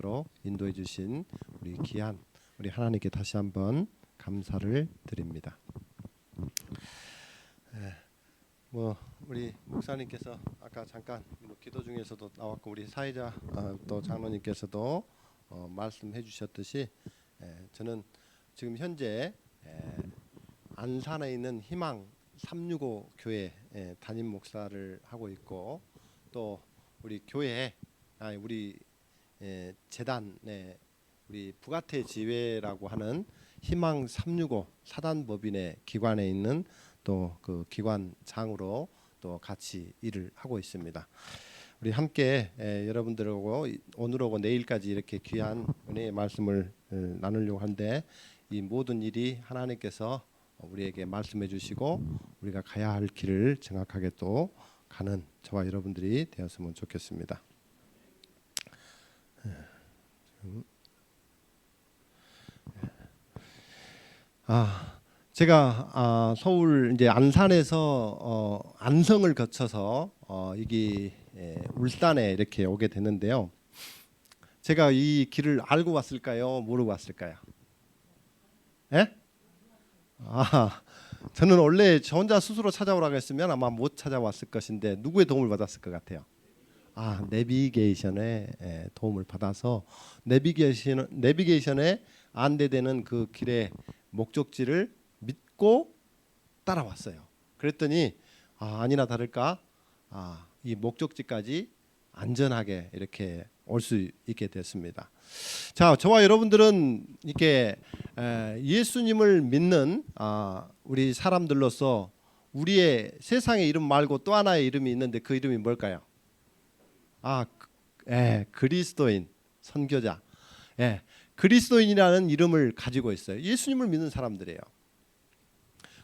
말씀으로 인도해 주신 우리 귀한 우리 하나님께 다시 한번 감사를 드립니다. 우리 목사님께서 아까 잠깐 기도 중에서도 나왔고 우리 사회자 또 장로님께서도 말씀해 주셨듯이 저는 지금 현재 안산에 있는 희망 365 교회 담임 목사를 하고 있고, 또 우리 교회 우리 재단에 우리 부가테 지회라고 하는 희망 365 사단법인의 기관에 있는 또 그 기관장으로 또 같이 일을 하고 있습니다. 우리 함께 여러분들하고 오늘 오고 내일까지 이렇게 귀한 은혜의 말씀을 나누려고 하는데, 이 모든 일이 하나님께서 우리에게 말씀해 주시고 우리가 가야 할 길을 정확하게 또 가는 저와 여러분들이 되었으면 좋겠습니다. 제가 서울 이제 안산에서 안성을 거쳐서 이게 울산에 이렇게 오게 됐는데요. 제가 이 길을 알고 왔을까요? 모르고 왔을까요? 예? 저는 원래 저 혼자 스스로 찾아오라고 했으면 아마 못 찾아왔을 것인데 누구의 도움을 받았을 것 같아요? 내비게이션의 도움을 받아서 내비게이션에 안내되는 그 길의 목적지를 믿고 따라왔어요. 그랬더니 아니나 다를까 이 목적지까지 안전하게 이렇게 올 수 있게 됐습니다. 자, 저와 여러분들은 이렇게 예수님을 믿는 우리 사람들로서 우리의 세상의 이름 말고 또 하나의 이름이 있는데 그 이름이 뭘까요? 그리스도인, 선교자. 그리스도인이라는 이름을 가지고 있어요. 예수님을 믿는 사람들이에요.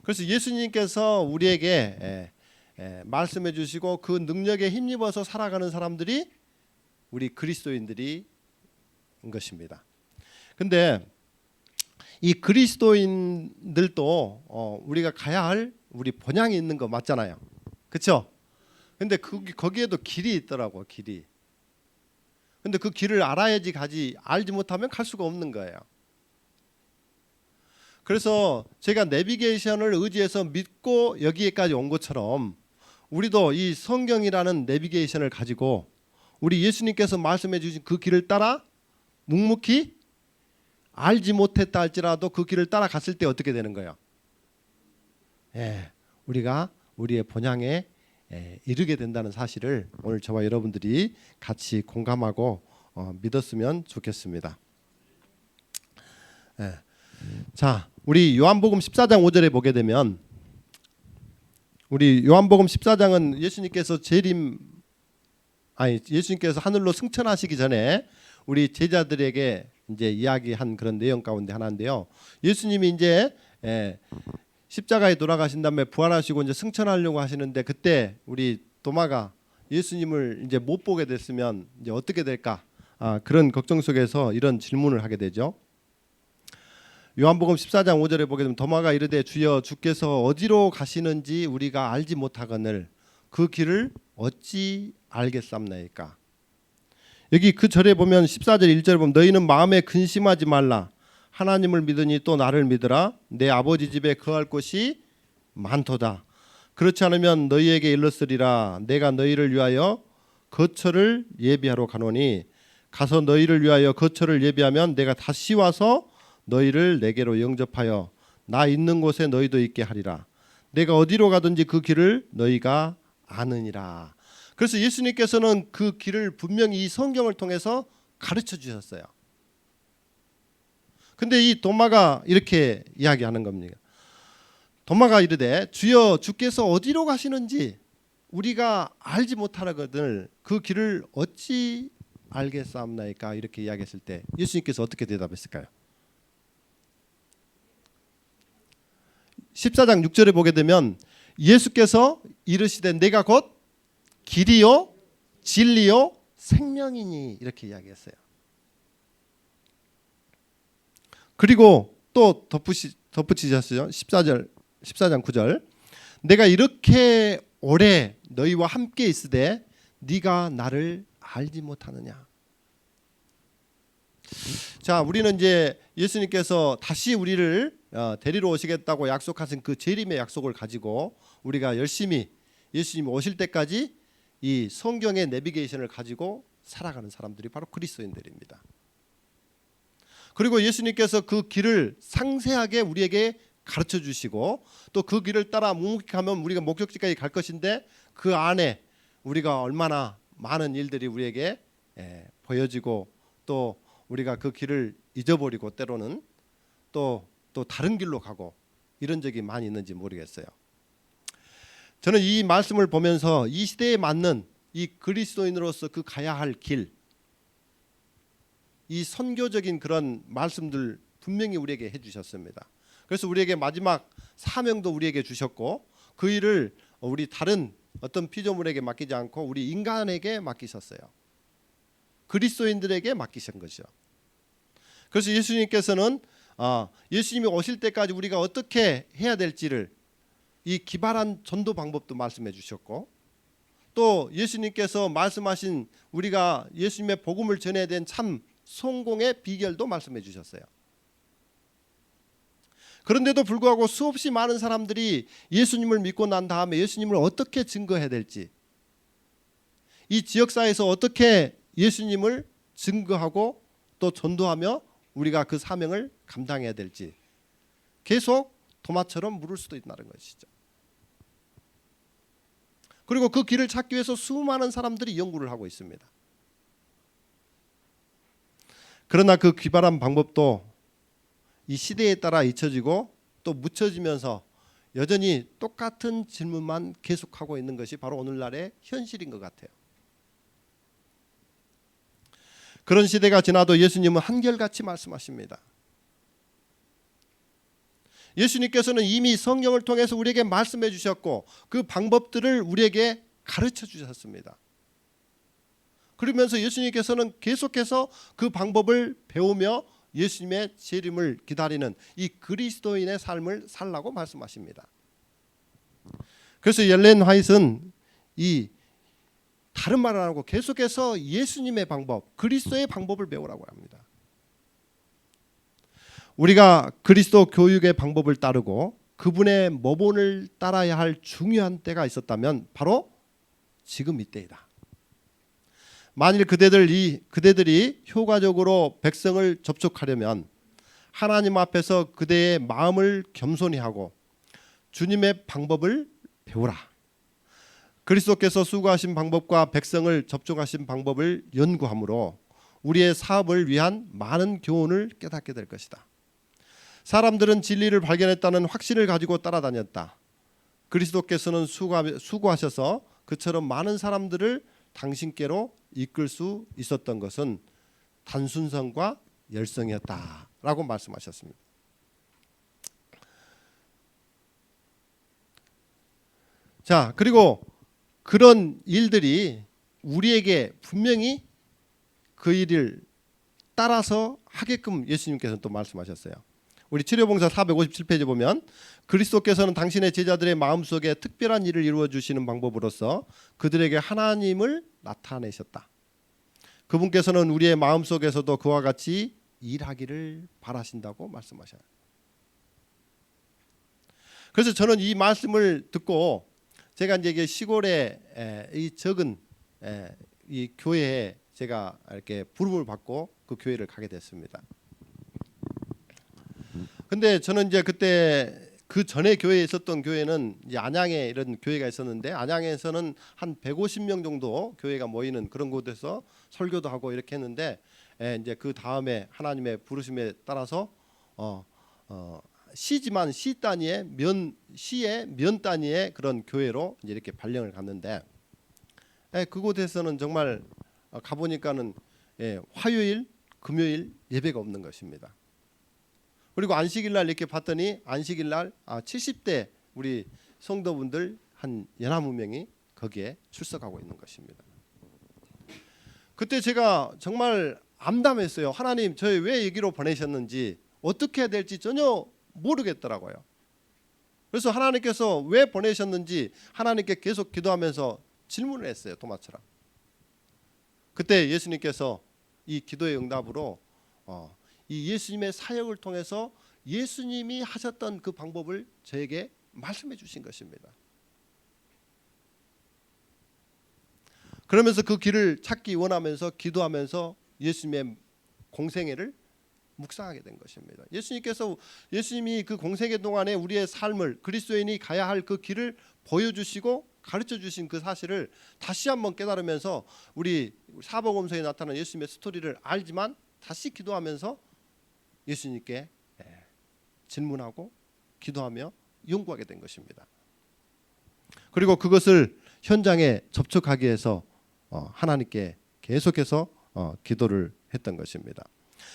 그래서 예수님께서 우리에게 말씀해 주시고 그 능력에 힘입어서 살아가는 사람들이 우리 그리스도인들이 인 것입니다. 근데 이 그리스도인들도 우리가 가야 할 우리 본향이 있는 거 맞잖아요. 그렇죠? 근데 거기에도 길이 있더라고, 길이. 근데 그 길을 알아야지 가지, 알지 못하면 갈 수가 없는 거예요. 그래서 제가 내비게이션을 의지해서 믿고 여기에까지 온 것처럼 우리도 이 성경이라는 내비게이션을 가지고 우리 예수님께서 말씀해 주신 그 길을 따라 묵묵히 알지 못했다 할지라도 그 길을 따라갔을 때 어떻게 되는 거예요? 우리가 우리의 본향에 이르게 된다는 사실을 오늘 저와 여러분들이 같이 공감하고 믿었으면 좋겠습니다. 자, 우리 요한복음 14장 5절에 보게 되면, 우리 요한복음 14장은 예수님께서 하늘로 승천하시기 전에 우리 제자들에게 이제 이야기한 그런 내용 가운데 하나인데요. 예수님이 이제 십자가에 돌아가신 다음에 부활하시고 이제 승천하려고 하시는데, 그때 우리 도마가 예수님을 이제 못 보게 됐으면 이제 어떻게 될까? 그런 걱정 속에서 이런 질문을 하게 되죠. 요한복음 14장 5절에 보게 되면 도마가 이르되 주여 주께서 어디로 가시는지 우리가 알지 못하거늘 그 길을 어찌 알겠삼나이까. 여기 그 절에 보면 14절 1절에 보면 너희는 마음에 근심하지 말라. 하나님을 믿으니 또 나를 믿으라. 내 아버지 집에 거할 곳이 많도다. 그렇지 않으면 너희에게 일렀으리라. 내가 너희를 위하여 거처를 예비하러 가노니 가서 너희를 위하여 거처를 예비하면 내가 다시 와서 너희를 내게로 영접하여 나 있는 곳에 너희도 있게 하리라. 내가 어디로 가든지 그 길을 너희가 아느니라. 그래서 예수님께서는 그 길을 분명히 이 성경을 통해서 가르쳐 주셨어요. 근데 이 도마가 이렇게 이야기하는 겁니다. 도마가 이르되 주여 주께서 어디로 가시는지 우리가 알지 못하거늘 그 길을 어찌 알겠사옵나이까. 이렇게 이야기했을 때 예수님께서 어떻게 대답했을까요? 14장 6절에 보게 되면 예수께서 이르시되 내가 곧 길이요 진리요 생명이니 이렇게 이야기했어요. 그리고 또 덧붙이셨어요. 14장 9절 내가 이렇게 오래 너희와 함께 있으되 네가 나를 알지 못하느냐. 자, 우리는 이제 예수님께서 다시 우리를 데리러 오시겠다고 약속하신 그 재림의 약속을 가지고 우리가 열심히 예수님 오실 때까지 이 성경의 내비게이션을 가지고 살아가는 사람들이 바로 그리스도인들입니다. 그리고 예수님께서 그 길을 상세하게 우리에게 가르쳐 주시고 또 그 길을 따라 묵묵하면 우리가 목적지까지 갈 것인데 그 안에 우리가 얼마나 많은 일들이 우리에게 보여지고 또 우리가 그 길을 잊어버리고 때로는 또 다른 길로 가고 이런 적이 많이 있는지 모르겠어요. 저는 이 말씀을 보면서 이 시대에 맞는 이 그리스도인으로서 그 가야 할 길, 이 선교적인 그런 말씀들 분명히 우리에게 해주셨습니다. 그래서 우리에게 마지막 사명도 우리에게 주셨고 그 일을 우리 다른 어떤 피조물에게 맡기지 않고 우리 인간에게 맡기셨어요. 그리스도인들에게 맡기신 것이죠. 그래서 예수님께서는 예수님이 오실 때까지 우리가 어떻게 해야 될지를 이 기발한 전도 방법도 말씀해 주셨고 또 예수님께서 말씀하신 우리가 예수님의 복음을 전해야 된 참 성공의 비결도 말씀해 주셨어요. 그런데도 불구하고 수없이 많은 사람들이 예수님을 믿고 난 다음에 예수님을 어떻게 증거해야 될지, 이 지역사회에서 어떻게 예수님을 증거하고 또 전도하며 우리가 그 사명을 감당해야 될지 계속 도마처럼 물을 수도 있다는 것이죠. 그리고 그 길을 찾기 위해서 수많은 사람들이 연구를 하고 있습니다. 그러나 그 기발한 방법도 이 시대에 따라 잊혀지고 또 묻혀지면서 여전히 똑같은 질문만 계속하고 있는 것이 바로 오늘날의 현실인 것 같아요. 그런 시대가 지나도 예수님은 한결같이 말씀하십니다. 예수님께서는 이미 성경을 통해서 우리에게 말씀해 주셨고 그 방법들을 우리에게 가르쳐 주셨습니다. 그러면서 예수님께서는 계속해서 그 방법을 배우며 예수님의 재림을 기다리는 이 그리스도인의 삶을 살라고 말씀하십니다. 그래서 엘렌 화이트는 이 다른 말을 안 하고 계속해서 예수님의 방법, 그리스도의 방법을 배우라고 합니다. 우리가 그리스도 교육의 방법을 따르고 그분의 모본을 따라야 할 중요한 때가 있었다면 바로 지금 이때이다. 만일 그대들이 효과적으로 백성을 접촉하려면 하나님 앞에서 그대의 마음을 겸손히 하고 주님의 방법을 배우라. 그리스도께서 수고하신 방법과 백성을 접촉하신 방법을 연구함으로 우리의 사업을 위한 많은 교훈을 깨닫게 될 것이다. 사람들은 진리를 발견했다는 확신을 가지고 따라다녔다. 그리스도께서는 수고하셔서 그처럼 많은 사람들을 당신께로 이끌 수 있었던 것은 단순성과 열성이었다라고 말씀하셨습니다. 자, 그리고 그런 일들이 우리에게 분명히 그 일을 따라서 하게끔 예수님께서는 또 말씀하셨어요. 우리 치료봉사 457페이지 보면 그리스도께서는 당신의 제자들의 마음속에 특별한 일을 이루어 주시는 방법으로서 그들에게 하나님을 나타내셨다. 그분께서는 우리의 마음속에서도 그와 같이 일하기를 바라신다고 말씀하셔요. 그래서 저는 이 말씀을 듣고 제가 이제 시골에 이 적은 이 교회에 제가 이렇게 부름을 받고 그 교회를 가게 됐습니다. 근데 저는 이제 그때 그 전에 교회에 있었던 교회는 이제 안양에 이런 교회가 있었는데 안양에서는 한 150명 정도 교회가 모이는 그런 곳에서 설교도 하고 이렇게 했는데 이제 그 다음에 하나님의 부르심에 따라서 시지만 시 단위의 시의 면 단위의 그런 교회로 이제 이렇게 발령을 갔는데 그곳에서는 정말 가보니까는 화요일, 금요일 예배가 없는 것입니다. 그리고 안식일날 이렇게 봤더니 안식일날 70대 우리 성도분들 한 19명이 거기에 출석하고 있는 것입니다. 그때 제가 정말 암담했어요. 하나님 저희 왜 여기로 보내셨는지 어떻게 해야 될지 전혀 모르겠더라고요. 그래서 하나님께서 왜 보내셨는지 하나님께 계속 기도하면서 질문을 했어요. 토마처럼. 그때 예수님께서 이 기도의 응답으로 이 예수님의 사역을 통해서 예수님이 하셨던 그 방법을 저에게 말씀해 주신 것입니다. 그러면서 그 길을 찾기 원하면서 기도하면서 예수님의 공생애를 묵상하게 된 것입니다. 예수님이 그 공생애 동안에 우리의 삶을, 그리스도인이 가야 할 그 길을 보여주시고 가르쳐 주신 그 사실을 다시 한번 깨달으면서 우리 사복음서에 나타난 예수님의 스토리를 알지만 다시 기도하면서 예수님께 질문하고 기도하며 연구하게 된 것입니다. 그리고 그것을 현장에 접촉하기 위해서 하나님께 계속해서 기도를 했던 것입니다.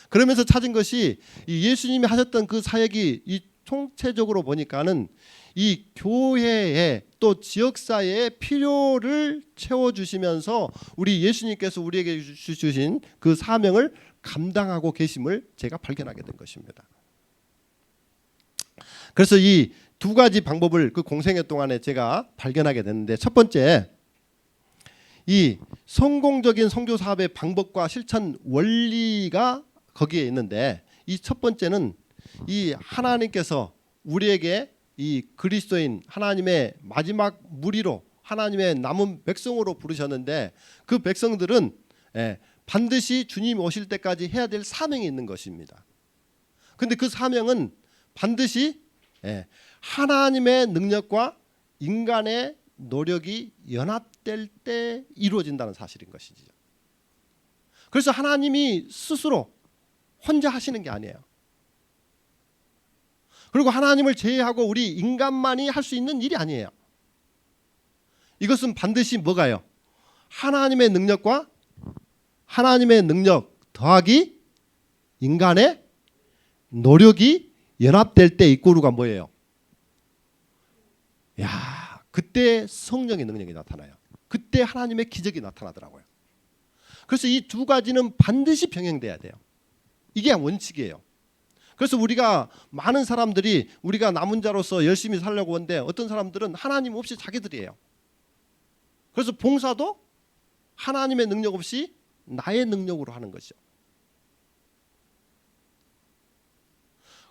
그러면서 찾은 것이 이 예수님이 하셨던 그 사역이 이 총체적으로 보니까는 이 교회의 또 지역사회의 필요를 채워주시면서 우리 예수님께서 우리에게 주신 그 사명을 감당하고 계심을 제가 발견하게 된 것입니다. 그래서 이 두 가지 방법을 그 공생애 동안에 제가 발견하게 됐는데, 첫 번째, 이 성공적인 선교 사업의 방법과 실천 원리가 거기에 있는데, 이 첫 번째는 이 하나님께서 우리에게 이 그리스도인 하나님의 마지막 무리로 하나님의 남은 백성으로 부르셨는데, 그 백성들은 반드시 주님 오실 때까지 해야 될 사명이 있는 것입니다. 근데 그 사명은 반드시 하나님의 능력과 인간의 노력이 연합될 때 이루어진다는 사실인 것이죠. 그래서 하나님이 스스로 혼자 하시는 게 아니에요. 그리고 하나님을 제외하고 우리 인간만이 할 수 있는 일이 아니에요. 이것은 반드시 뭐가요? 하나님의 능력과 하나님의 능력 더하기 인간의 노력이 연합될 때 이 꼴루가 뭐예요? 야, 그때 성령의 능력이 나타나요. 그때 하나님의 기적이 나타나더라고요. 그래서 이 두 가지는 반드시 병행돼야 돼요. 이게 원칙이에요. 그래서 우리가 많은 사람들이 우리가 남은 자로서 열심히 살려고 하는데, 어떤 사람들은 하나님 없이 자기들이에요. 그래서 봉사도 하나님의 능력 없이 나의 능력으로 하는 것이죠.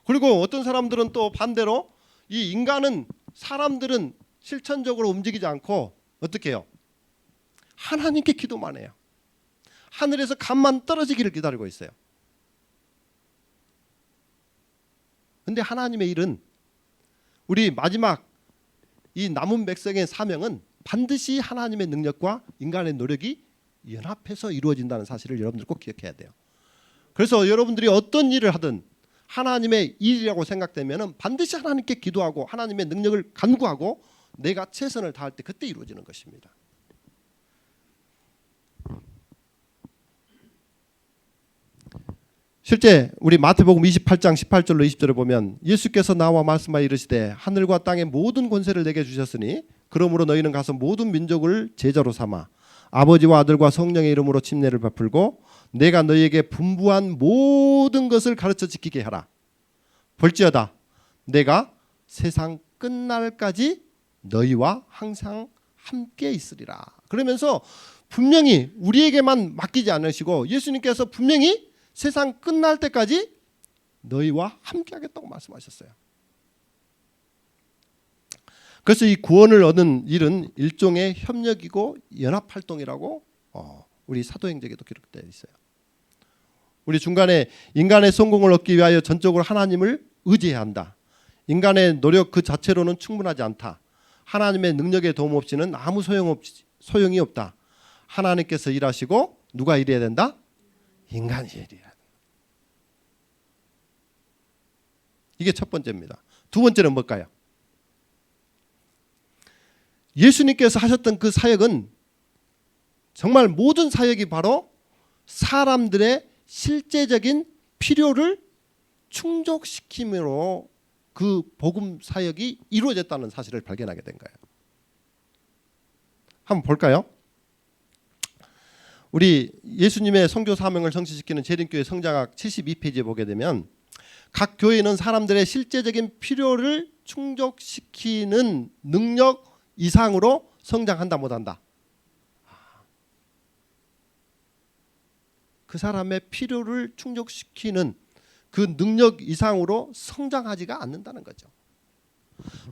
그리고 어떤 사람들은 또 반대로 이 인간은, 사람들은 실천적으로 움직이지 않고 어떻게 해요? 하나님께 기도만 해요. 하늘에서 감만 떨어지기를 기다리고 있어요. 근데 하나님의 일은, 우리 마지막 이 남은 백성의 사명은 반드시 하나님의 능력과 인간의 노력이 연합해서 이루어진다는 사실을 여러분들 꼭 기억해야 돼요. 그래서 여러분들이 어떤 일을 하든 하나님의 일이라고 생각되면 반드시 하나님께 기도하고 하나님의 능력을 간구하고 내가 최선을 다할 때 그때 이루어지는 것입니다. 실제 우리 마태복음 28장 18절로 20절에 보면, 예수께서 나와 말씀하여 이르시되 하늘과 땅의 모든 권세를 내게 주셨으니 그러므로 너희는 가서 모든 민족을 제자로 삼아 아버지와 아들과 성령의 이름으로 침례를 베풀고 내가 너희에게 분부한 모든 것을 가르쳐 지키게 하라. 볼지어다 내가 세상 끝날까지 너희와 항상 함께 있으리라. 그러면서 분명히 우리에게만 맡기지 않으시고 예수님께서 분명히 세상 끝날 때까지 너희와 함께 하겠다고 말씀하셨어요. 그래서 이 구원을 얻는 일은 일종의 협력이고 연합활동이라고 우리 사도행전에도 기록되어 있어요. 우리 중간에 인간의 성공을 얻기 위하여 전적으로 하나님을 의지해야 한다. 인간의 노력 그 자체로는 충분하지 않다. 하나님의 능력의 도움 없이는 아무 소용이 없다. 하나님께서 일하시고 누가 일해야 된다? 인간이 일해야 된다. 이게 첫 번째입니다. 두 번째는 뭘까요? 예수님께서 하셨던 그 사역은 정말 모든 사역이 바로 사람들의 실제적인 필요를 충족시킴으로 그 복음 사역이 이루어졌다는 사실을 발견하게 된 거예요. 한번 볼까요? 우리 예수님의 선교 사명을 성취시키는 재림교회 성장학 72페이지에 보게 되면, 각 교회는 사람들의 실제적인 필요를 충족시키는 능력 이상으로 성장한다 못한다. 그 사람의 필요를 충족시키는 그 능력 이상으로 성장하지가 않는다는 거죠.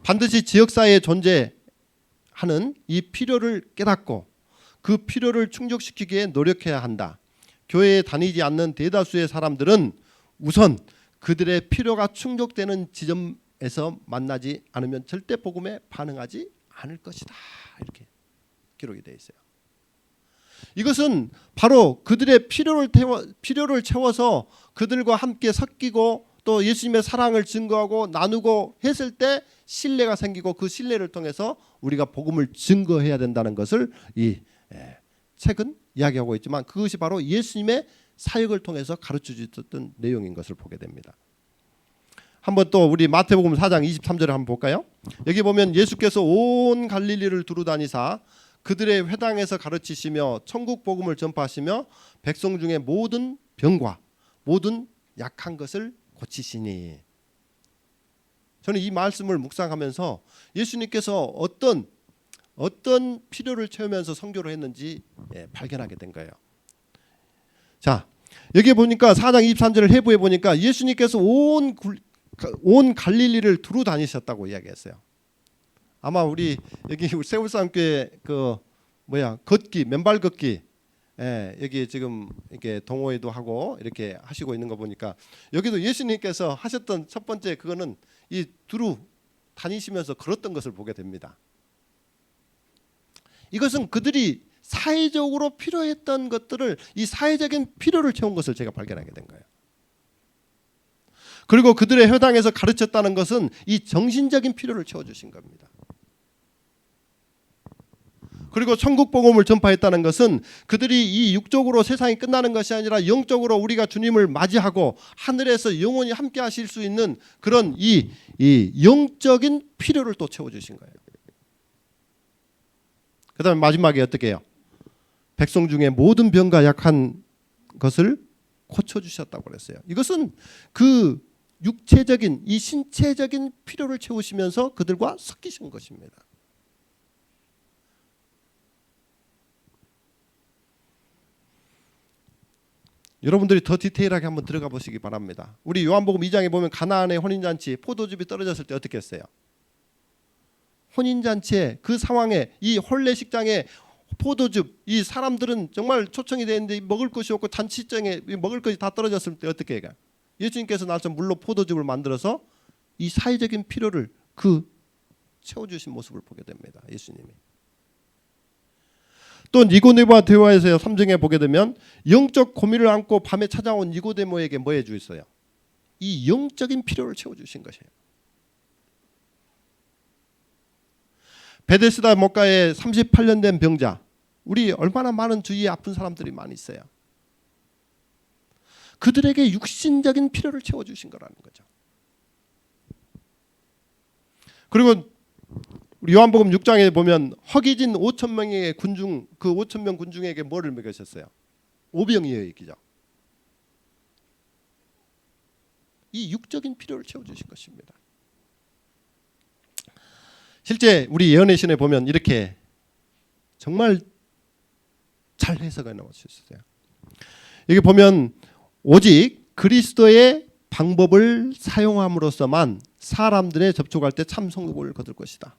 반드시 지역사회에 존재하는 이 필요를 깨닫고 그 필요를 충족시키기에 노력해야 한다. 교회에 다니지 않는 대다수의 사람들은 우선 그들의 필요가 충족되는 지점에서 만나지 않으면 절대 복음에 반응하지 않을 것이다. 이렇게 기록이 되어 있어요. 이것은 바로 그들의 필요를 채워서 그들과 함께 섞이고 또 예수님의 사랑을 증거하고 나누고 했을 때 신뢰가 생기고 그 신뢰를 통해서 우리가 복음을 증거해야 된다는 것을 이 책은 이야기하고 있지만 그것이 바로 예수님의 사역을 통해서 가르쳐 주셨던 내용인 것을 보게 됩니다. 한번 또 우리 마태복음 4장 23절을 한번 볼까요? 여기 보면 예수께서 온 갈릴리를 두루 다니사 그들의 회당에서 가르치시며 천국 복음을 전파하시며 백성 중에 모든 병과 모든 약한 것을 고치시니. 저는 이 말씀을 묵상하면서 예수님께서 어떤 필요를 채우면서 선교를 했는지 발견하게 된 거예요. 자, 여기 보니까 4장 23절을 해부해 보니까 예수님께서 온 갈릴리를 두루 다니셨다고 이야기했어요. 아마 우리 여기 세울사람교회 걷기 맨발 걷기 여기 지금 이렇게 동호회도 하고 이렇게 하시고 있는 거 보니까 여기도 예수님께서 하셨던 첫 번째 그거는 이 두루 다니시면서 걸었던 것을 보게 됩니다. 이것은 그들이 사회적으로 필요했던 것들을 이 사회적인 필요를 채운 것을 제가 발견하게 된 거예요. 그리고 그들의 회당에서 가르쳤다는 것은 이 정신적인 필요를 채워주신 겁니다. 그리고 천국 복음을 전파했다는 것은 그들이 이 육적으로 세상이 끝나는 것이 아니라 영적으로 우리가 주님을 맞이하고 하늘에서 영원히 함께 하실 수 있는 그런 이 영적인 필요를 또 채워주신 거예요. 그 다음에 마지막에 어떻게 해요? 백성 중에 모든 병과 약한 것을 고쳐주셨다고 그랬어요. 이것은 그 육체적인 이 신체적인 필요를 채우시면서 그들과 섞이신 것입니다. 여러분들이 더 디테일하게 한번 들어가 보시기 바랍니다. 우리 요한복음 2장에 보면 가나안의 혼인잔치 포도즙이 떨어졌을 때 어떻게 했어요? 혼인잔치에 그 상황에 이 혼례식장에 포도즙 이 사람들은 정말 초청이 되는데 먹을 것이 없고 잔치장에 먹을 것이 다 떨어졌을 때 어떻게 해요? 예수님께서 나서 물로 포도즙을 만들어서 이 사회적인 필요를 채워주신 모습을 보게 됩니다. 예수님이. 또 니고데모와 대화에서 3장에 보게 되면 영적 고민을 안고 밤에 찾아온 니고데모에게 뭐 해주셨어요? 이 영적인 필요를 채워주신 것이에요. 베데스다 목가에 38년 된 병자, 우리 얼마나 많은 주위에 아픈 사람들이 많이 있어요. 그들에게 육신적인 필요를 채워주신 거라는 거죠. 그리고 우리 요한복음 6장에 보면 허기진 5천 명의 군중, 그 5천 명 군중에게 뭐를 먹이셨어요? 오병이어의 얘기죠. 이 육적인 필요를 채워주신 것입니다. 실제 우리 예언의 신에 보면 이렇게 정말 잘 해석해 놓으셨어요. 여기 보면 오직 그리스도의 방법을 사용함으로써만 사람들의 접촉할 때 참 성공을 거둘 것이다.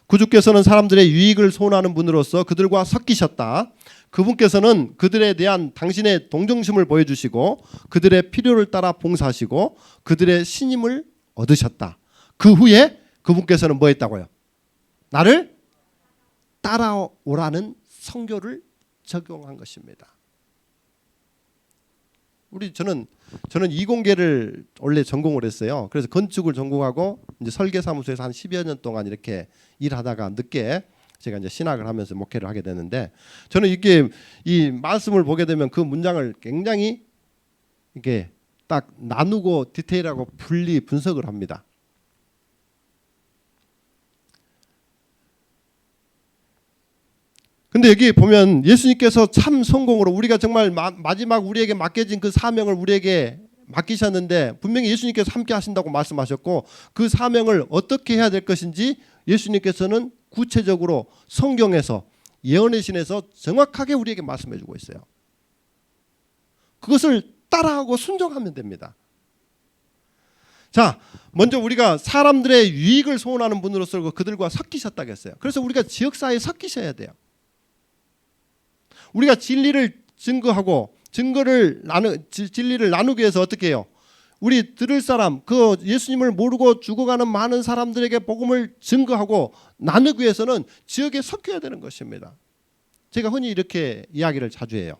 구주께서는 사람들의 유익을 소원하는 분으로서 그들과 섞이셨다. 그분께서는 그들에 대한 당신의 동정심을 보여주시고 그들의 필요를 따라 봉사하시고 그들의 신임을 얻으셨다. 그 후에 그분께서는 뭐 했다고요? 나를 따라오라는 성교를 적용한 것입니다. 저는 이공계를 원래 전공을 했어요. 그래서 건축을 전공하고 이제 설계사무소에서 한 10여 년 동안 이렇게 일하다가 늦게 제가 이제 신학을 하면서 목회를 하게 되는데 저는 이게 이 말씀을 보게 되면 그 문장을 굉장히 이게 딱 나누고 디테일하고 분석을 합니다. 근데 여기 보면 예수님께서 참 성공으로 우리가 정말 마지막 우리에게 맡겨진 그 사명을 우리에게 맡기셨는데 분명히 예수님께서 함께 하신다고 말씀하셨고 그 사명을 어떻게 해야 될 것인지 예수님께서는 구체적으로 성경에서 예언의 신에서 정확하게 우리에게 말씀해 주고 있어요. 그것을 따라하고 순종하면 됩니다. 자, 먼저 우리가 사람들의 유익을 소원하는 분으로서 그들과 섞이셨다고 했어요. 그래서 우리가 지역사회에 섞이셔야 돼요. 우리가 진리를 증거하고 진리를 나누기 위해서 어떻게 해요? 우리 들을 사람, 그 예수님을 모르고 죽어가는 많은 사람들에게 복음을 증거하고 나누기 위해서는 지역에 섞여야 되는 것입니다. 제가 흔히 이렇게 이야기를 자주 해요.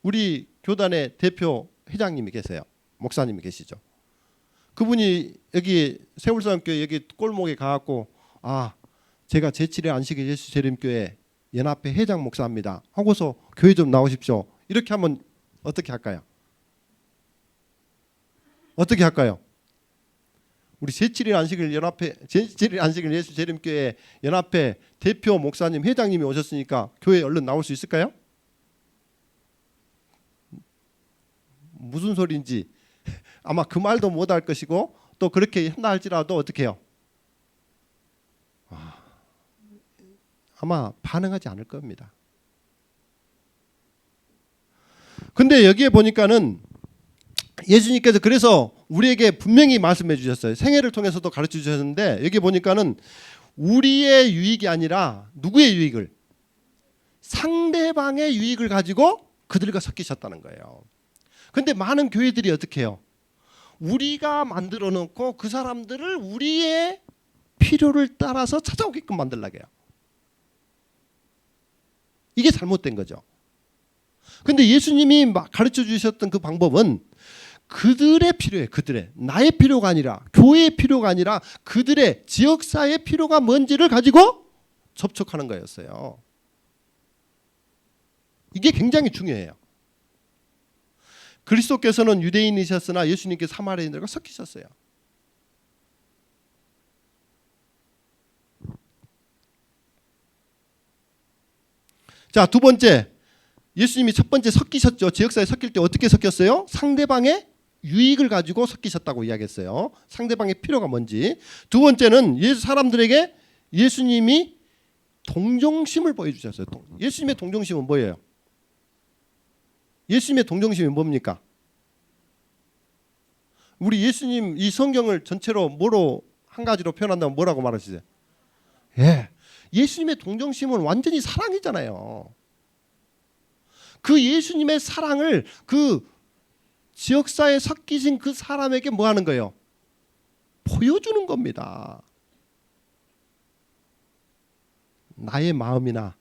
우리 교단의 대표 회장님이 계세요. 목사님이 계시죠. 그분이 여기 세울사람교회 여기 골목에 가갖고 제가 제7회 안식일 예수 재림교회 연합회 회장 목사입니다 하고서 교회 좀 나오십시오. 이렇게 하면 어떻게 할까요? 어떻게 할까요? 우리 제7일 안식일 예수 재림교회 연합회 대표 목사님 회장님이 오셨으니까 교회에 얼른 나올 수 있을까요? 무슨 소리인지 아마 그 말도 못할 것이고 또 그렇게 한다 할지라도 어떻게 해요? 아마 반응하지 않을 겁니다. 근데 여기에 보니까는 예수님께서 그래서 우리에게 분명히 말씀해 주셨어요. 생애를 통해서도 가르쳐 주셨는데 여기 보니까는 우리의 유익이 아니라 누구의 유익을? 상대방의 유익을 가지고 그들과 섞이셨다는 거예요. 근데 많은 교회들이 어떻게 해요? 우리가 만들어 놓고 그 사람들을 우리의 필요를 따라서 찾아오게끔 만들려고 해요. 이게 잘못된 거죠. 근데 예수님이 가르쳐 주셨던 그 방법은 그들의 필요예요. 나의 필요가 아니라 교회의 필요가 아니라 그들의 지역사회의 필요가 뭔지를 가지고 접촉하는 거였어요. 이게 굉장히 중요해요. 그리스도께서는 유대인이셨으나 예수님께서 사마리아인들과 섞이셨어요. 자, 두 번째, 예수님이 첫 번째 섞이셨죠. 지역사회에 섞일 때 어떻게 섞였어요? 상대방의 유익을 가지고 섞이셨다고 이야기했어요. 상대방의 필요가 뭔지. 두 번째는 사람들에게 예수님이 동정심을 보여주셨어요. 예수님의 동정심은 뭐예요? 예수님의 동정심이 뭡니까? 우리 예수님 이 성경을 전체로 뭐로 한 가지로 표현한다면 뭐라고 말하시죠? 예수님의 동정심은 완전히 사랑이잖아요. 그 예수님의 사랑을 그 지역사회에 섞이신 그 사람에게 뭐 하는 거예요? 보여주는 겁니다. 나의 마음이나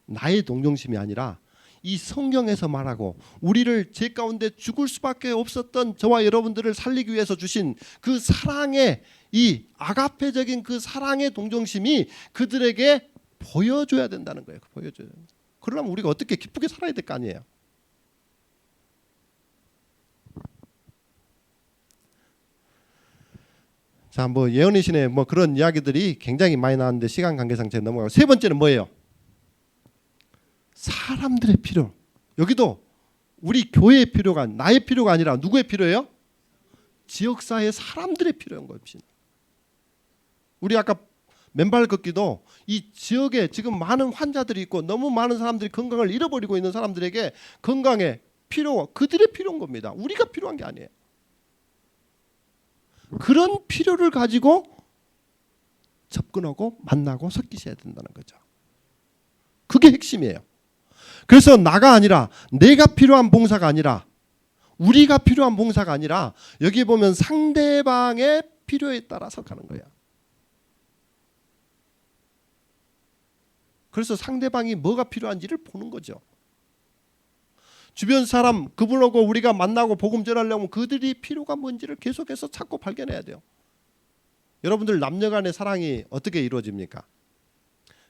나의 동정심이 아니라 이 성경에서 말하고 우리를 죄 가운데 죽을 수밖에 없었던 저와 여러분들을 살리기 위해서 주신 그 사랑의 이 아가페적인 그 사랑의 동정심이 그들에게 보여줘야 된다는 거예요. 보여줘야 된다. 그러려면 우리가 어떻게 기쁘게 살아야 될 거 아니에요. 자, 뭐 예언의 신에 뭐 그런 이야기들이 굉장히 많이 나왔는데 시간 관계상 제가 넘어가고 세 번째는 뭐예요? 사람들의 필요. 여기도 우리 교회의 필요가 나의 필요가 아니라 누구의 필요예요? 지역사회 사람들의 필요한 것입니다. 우리 아까 맨발 걷기도 이 지역에 지금 많은 환자들이 있고 너무 많은 사람들이 건강을 잃어버리고 있는 사람들에게 건강의 필요, 그들의 필요한 겁니다. 우리가 필요한 게 아니에요. 그런 필요를 가지고 접근하고 만나고 섞이셔야 된다는 거죠. 그게 핵심이에요. 그래서 나가 아니라 내가 필요한 봉사가 아니라 우리가 필요한 봉사가 아니라 여기 보면 상대방의 필요에 따라서 가는 거야. 그래서 상대방이 뭐가 필요한지를 보는 거죠. 주변 사람 그분하고 우리가 만나고 복음 전하려면 그들이 필요가 뭔지를 계속해서 찾고 발견해야 돼요. 여러분들 남녀 간의 사랑이 어떻게 이루어집니까?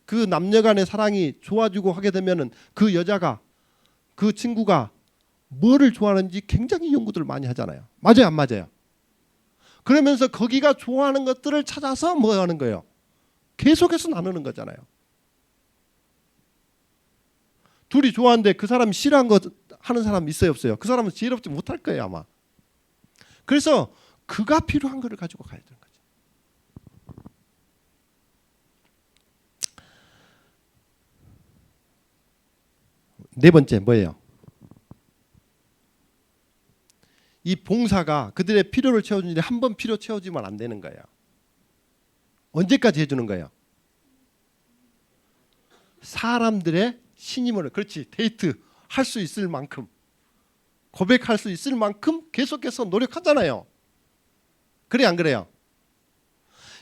그 남녀 간의 사랑이 좋아지고 하게 되면은 그 여자가 그 친구가 뭐를 좋아하는지 굉장히 연구들 많이 하잖아요. 맞아요, 안 맞아요? 그러면서 거기가 좋아하는 것들을 찾아서 뭐 하는 거예요? 계속해서 나누는 거잖아요. 둘이 좋아하는데 그 사람이 싫어하는 거 하는 사람 있어요, 없어요? 그 사람은 지혜롭지 못할 거예요, 아마. 그래서 그가 필요한 거를 가지고 가야 되는 거죠. 네 번째 뭐예요? 이 봉사가 그들의 필요를 채워주는데 한 번 필요 채워주면 안 되는 거예요. 언제까지 해주는 거예요? 사람들의 신임을, 그렇지, 데이트 할 수 있을 만큼, 고백할 수 있을 만큼 계속해서 노력하잖아요. 그래 안 그래요?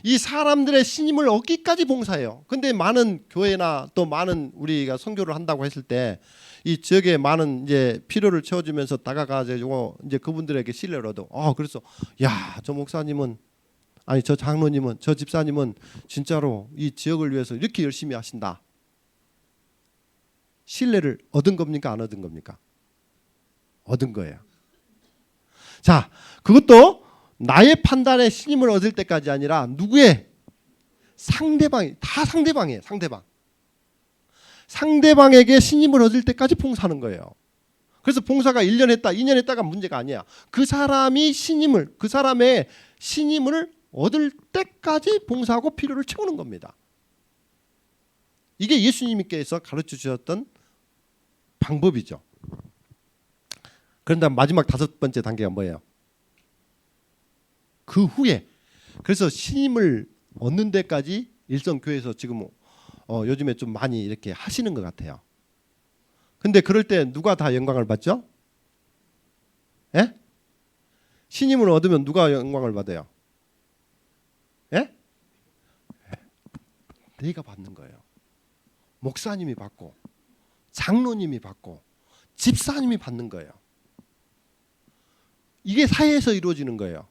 이 사람들의 신임을 얻기까지 봉사해요. 근데 많은 교회나 또 많은 우리가 선교를 한다고 했을 때 이 지역에 많은 이제 필요를 채워주면서 다가가지고 이제 그분들에게 신뢰를 얻어. 그래서 야, 저 목사님은, 아니 저 장로님은, 저 집사님은 진짜로 이 지역을 위해서 이렇게 열심히 하신다. 신뢰를 얻은 겁니까? 안 얻은 겁니까? 얻은 거예요. 자, 그것도 나의 판단에 신임을 얻을 때까지 아니라 누구의? 상대방이, 다 상대방이에요. 상대방에게 신임을 얻을 때까지 봉사하는 거예요. 그래서 봉사가 1년 했다, 2년 했다가 문제가 아니야. 그 사람의 신임을 얻을 때까지 봉사하고 필요를 채우는 겁니다. 이게 예수님께서 가르쳐 주셨던 방법이죠. 그런데 마지막 5번째 단계가 뭐예요? 그 후에, 그래서 신임을 얻는 데까지 일성교회에서 지금 요즘에 좀 많이 이렇게 하시는 것 같아요. 근데 그럴 때 누가 다 영광을 받죠? 예? 신임을 얻으면 누가 영광을 받아요? 예? 내가 받는 거예요. 목사님이 받고, 장로님이 받고, 집사님이 받는 거예요. 이게 사회에서 이루어지는 거예요.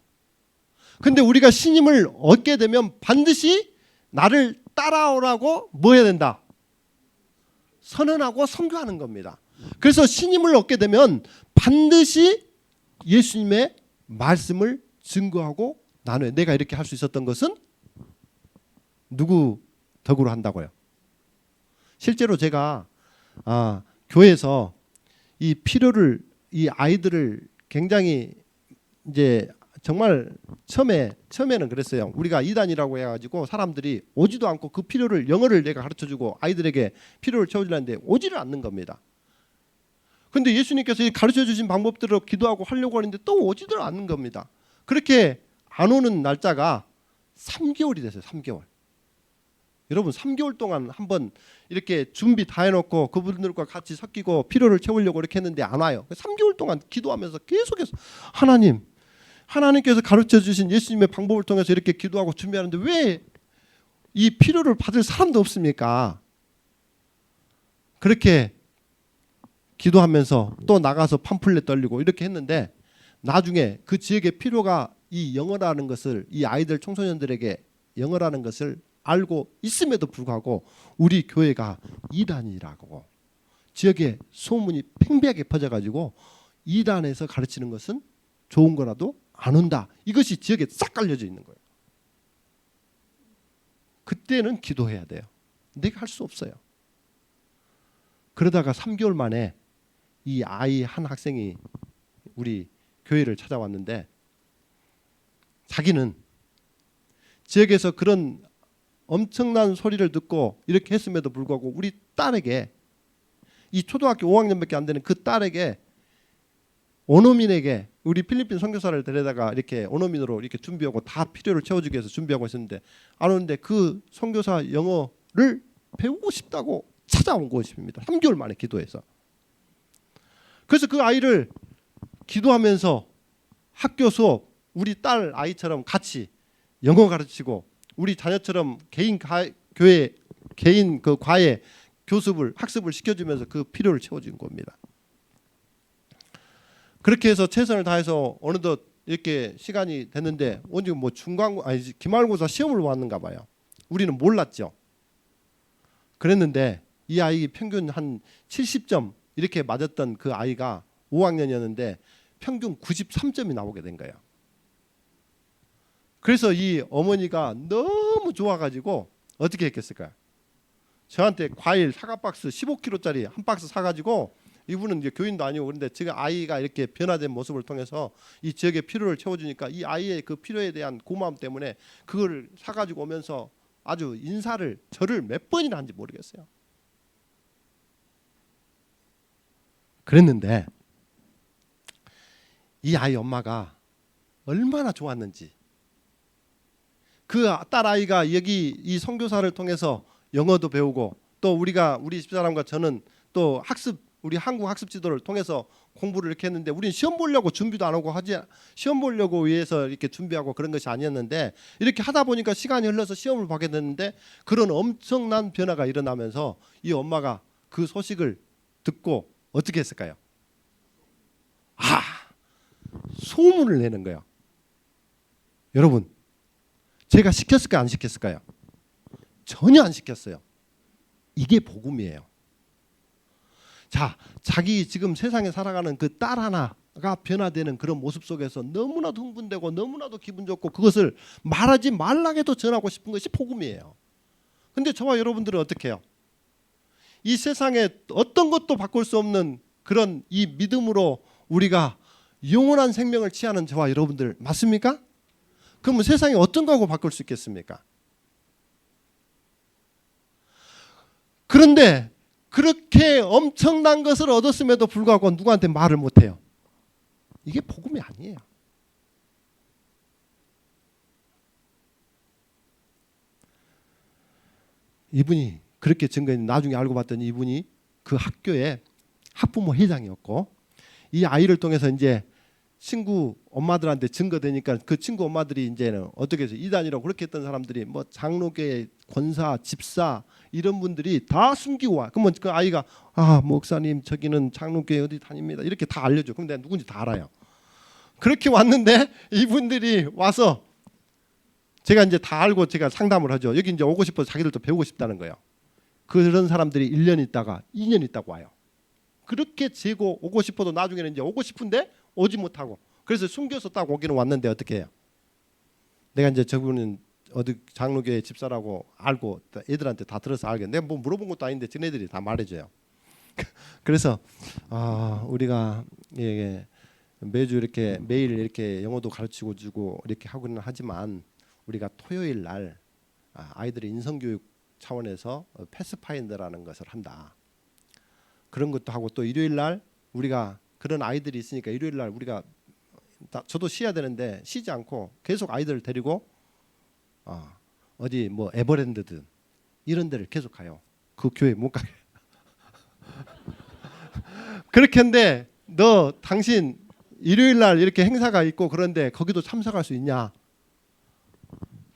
근데 우리가 신임을 얻게 되면 반드시 나를 따라오라고 뭐 해야 된다? 선언하고 선교하는 겁니다. 그래서 신임을 얻게 되면 반드시 예수님의 말씀을 증거하고 나눠요. 내가 이렇게 할 수 있었던 것은 누구 덕으로 한다고요? 실제로 제가 교회에서 이 필요를, 이 아이들을 굉장히 이제 정말 처음에는 그랬어요. 우리가 이단이라고 해가지고 사람들이 오지도 않고 그 필요를, 영어를 내가 가르쳐주고 아이들에게 필요를 채워주려는데 오지를 않는 겁니다. 근데 예수님께서 이 가르쳐주신 방법대로 기도하고 하려고 하는데 또 오지들 않는 겁니다. 그렇게 안 오는 날짜가 3개월이 됐어요. 3개월. 여러분 3개월 동안 한번 이렇게 준비 다 해놓고 그분들과 같이 섞이고 필요를 채우려고 이렇게 했는데 안 와요. 3개월 동안 기도하면서 계속해서 하나님께서 가르쳐 주신 예수님의 방법을 통해서 이렇게 기도하고 준비하는데 왜 이 필요를 받을 사람도 없습니까? 그렇게 기도하면서 또 나가서 팜플렛 떨리고 이렇게 했는데 나중에 그 지역의 필요가 이 영어라는 것을, 이 아이들 청소년들에게 영어라는 것을 알고 있음에도 불구하고 우리 교회가 이단이라고 지역에 소문이 팽배하게 퍼져가지고 이단에서 가르치는 것은 좋은 거라도 안 온다. 이것이 지역에 싹 깔려져 있는 거예요. 그때는 기도해야 돼요. 내가 할 수 없어요. 그러다가 3개월 만에 이 아이 한 학생이 우리 교회를 찾아왔는데 자기는 지역에서 그런 엄청난 소리를 듣고 이렇게 했음에도 불구하고 우리 딸에게, 이 초등학교 5학년밖에 안 되는 그 딸에게, 원어민에게, 우리 필리핀 선교사를 데려다가 이렇게 원어민으로 이렇게 준비하고 다 필요를 채워주기 위해서 준비하고 있었는데 안 오는데 그 선교사 영어를 배우고 싶다고 찾아온 것입니다. 3개월 만에 기도해서. 그래서 그 아이를 기도하면서 학교 수업, 우리 딸 아이처럼 같이 영어 가르치고 우리 자녀처럼 교회 개인 그 과외 학습을 시켜주면서 그 필요를 채워준 겁니다. 그렇게 해서 최선을 다해서 어느덧 이렇게 시간이 됐는데 언제 뭐 기말고사 시험을 왔는가 봐요. 우리는 몰랐죠. 그랬는데 이 아이 평균 한 70점 이렇게 맞았던 그 아이가 5학년이었는데 평균 93점이 나오게 된 거예요. 그래서 이 어머니가 너무 좋아가지고 어떻게 했겠을까요? 저한테 과일 사과 박스 15kg짜리 한 박스 사가지고, 이분은 이제 교인도 아니고 그런데 지금 아이가 이렇게 변화된 모습을 통해서 이 지역의 필요를 채워주니까 이 아이의 그 필요에 대한 고마움 때문에 그걸 사가지고 오면서 아주 저를 몇 번이나 한지 모르겠어요. 그랬는데 이 아이 엄마가 얼마나 좋았는지, 그 딸 아이가 여기 이 선교사를 통해서 영어도 배우고, 또 우리 집사람과 저는 또 우리 한국 학습 지도를 통해서 공부를 이렇게 했는데, 우리는 시험 보려고 준비도 안 하고 시험 보려고 위해서 이렇게 준비하고 그런 것이 아니었는데, 이렇게 하다 보니까 시간이 흘러서 시험을 보게 됐는데, 그런 엄청난 변화가 일어나면서 이 엄마가 그 소식을 듣고 어떻게 했을까요? 소문을 내는 거예요. 여러분, 제가 시켰을까요, 안 시켰을까요? 전혀 안 시켰어요. 이게 복음이에요. 자, 자기 지금 세상에 살아가는 그 딸 하나가 변화되는 그런 모습 속에서 너무나도 흥분되고 너무나도 기분 좋고, 그것을 말하지 말라게도 전하고 싶은 것이 복음이에요. 근데 저와 여러분들은 어떻게 해요? 이 세상에 어떤 것도 바꿀 수 없는 그런 이 믿음으로 우리가 영원한 생명을 취하는 저와 여러분들 맞습니까? 그러면 세상에 어떤 거하고 바꿀 수 있겠습니까? 그런데 그렇게 엄청난 것을 얻었음에도 불구하고 누구한테 말을 못해요. 이게 복음이 아니에요. 이분이 그렇게 증거했는데, 나중에 알고 봤더니 이분이 그 학교의 학부모 회장이었고, 이 아이를 통해서 이제 친구 엄마들한테 증거되니까, 그 친구 엄마들이 이제는 어떻게 해서 이단이라고 그렇게 했던 사람들이 뭐 장로계 권사, 집사 이런 분들이 다 숨기고 와. 그러면 그 아이가 목사님 저기는 장로계 어디 다닙니다, 이렇게 다 알려줘. 그럼 내가 누군지 다 알아요. 그렇게 왔는데 이분들이 와서 제가 이제 다 알고 제가 상담을 하죠. 여기 이제 오고 싶어서 자기들도 배우고 싶다는 거예요. 그런 사람들이 1년 있다가 2년 있다가 와요. 그렇게 재고 오고 싶어도 나중에는 이제 오고 싶은데 오지 못하고, 그래서 숨겨서 딱 오기는 왔는데 어떻게 해요? 내가 이제 저분은 어디 장로교회 집사라고 알고 애들한테 다 들어서 알겠네. 내가 뭐 물어본 것도 아닌데 쟤네들이 다 말해줘요. 그래서 우리가 매주 이렇게 매일 이렇게 영어도 가르치고 주고 이렇게 하고는 하지만, 우리가 토요일 날 아이들의 인성교육 차원에서 패스파인더라는 것을 한다. 그런 것도 하고, 또 일요일 날 우리가 그런 아이들이 있으니까 일요일 날 우리가 저도 쉬어야 되는데 쉬지 않고 계속 아이들을 데리고 어디 뭐 에버랜드든 이런 데를 계속 가요. 그 교회 못 가게. 그렇게 했는데, 당신 일요일 날 이렇게 행사가 있고 그런데 거기도 참석할 수 있냐?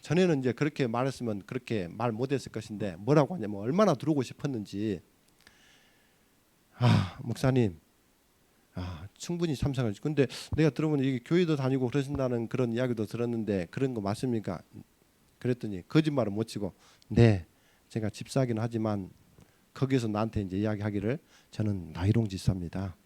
전에는 이제 그렇게 말했으면 그렇게 말 못했을 것인데, 뭐라고 하냐면 얼마나 들어오고 싶었는지, 목사님 충분히 참석하지. 근데 내가 들어보니 이게 교회도 다니고 그러신다는 그런 이야기도 들었는데 그런 거 맞습니까? 그랬더니 거짓말은 못 치고, 네, 제가 집사하긴 하지만 거기서 나한테 이제 이야기하기를 저는 나이롱 집사입니다.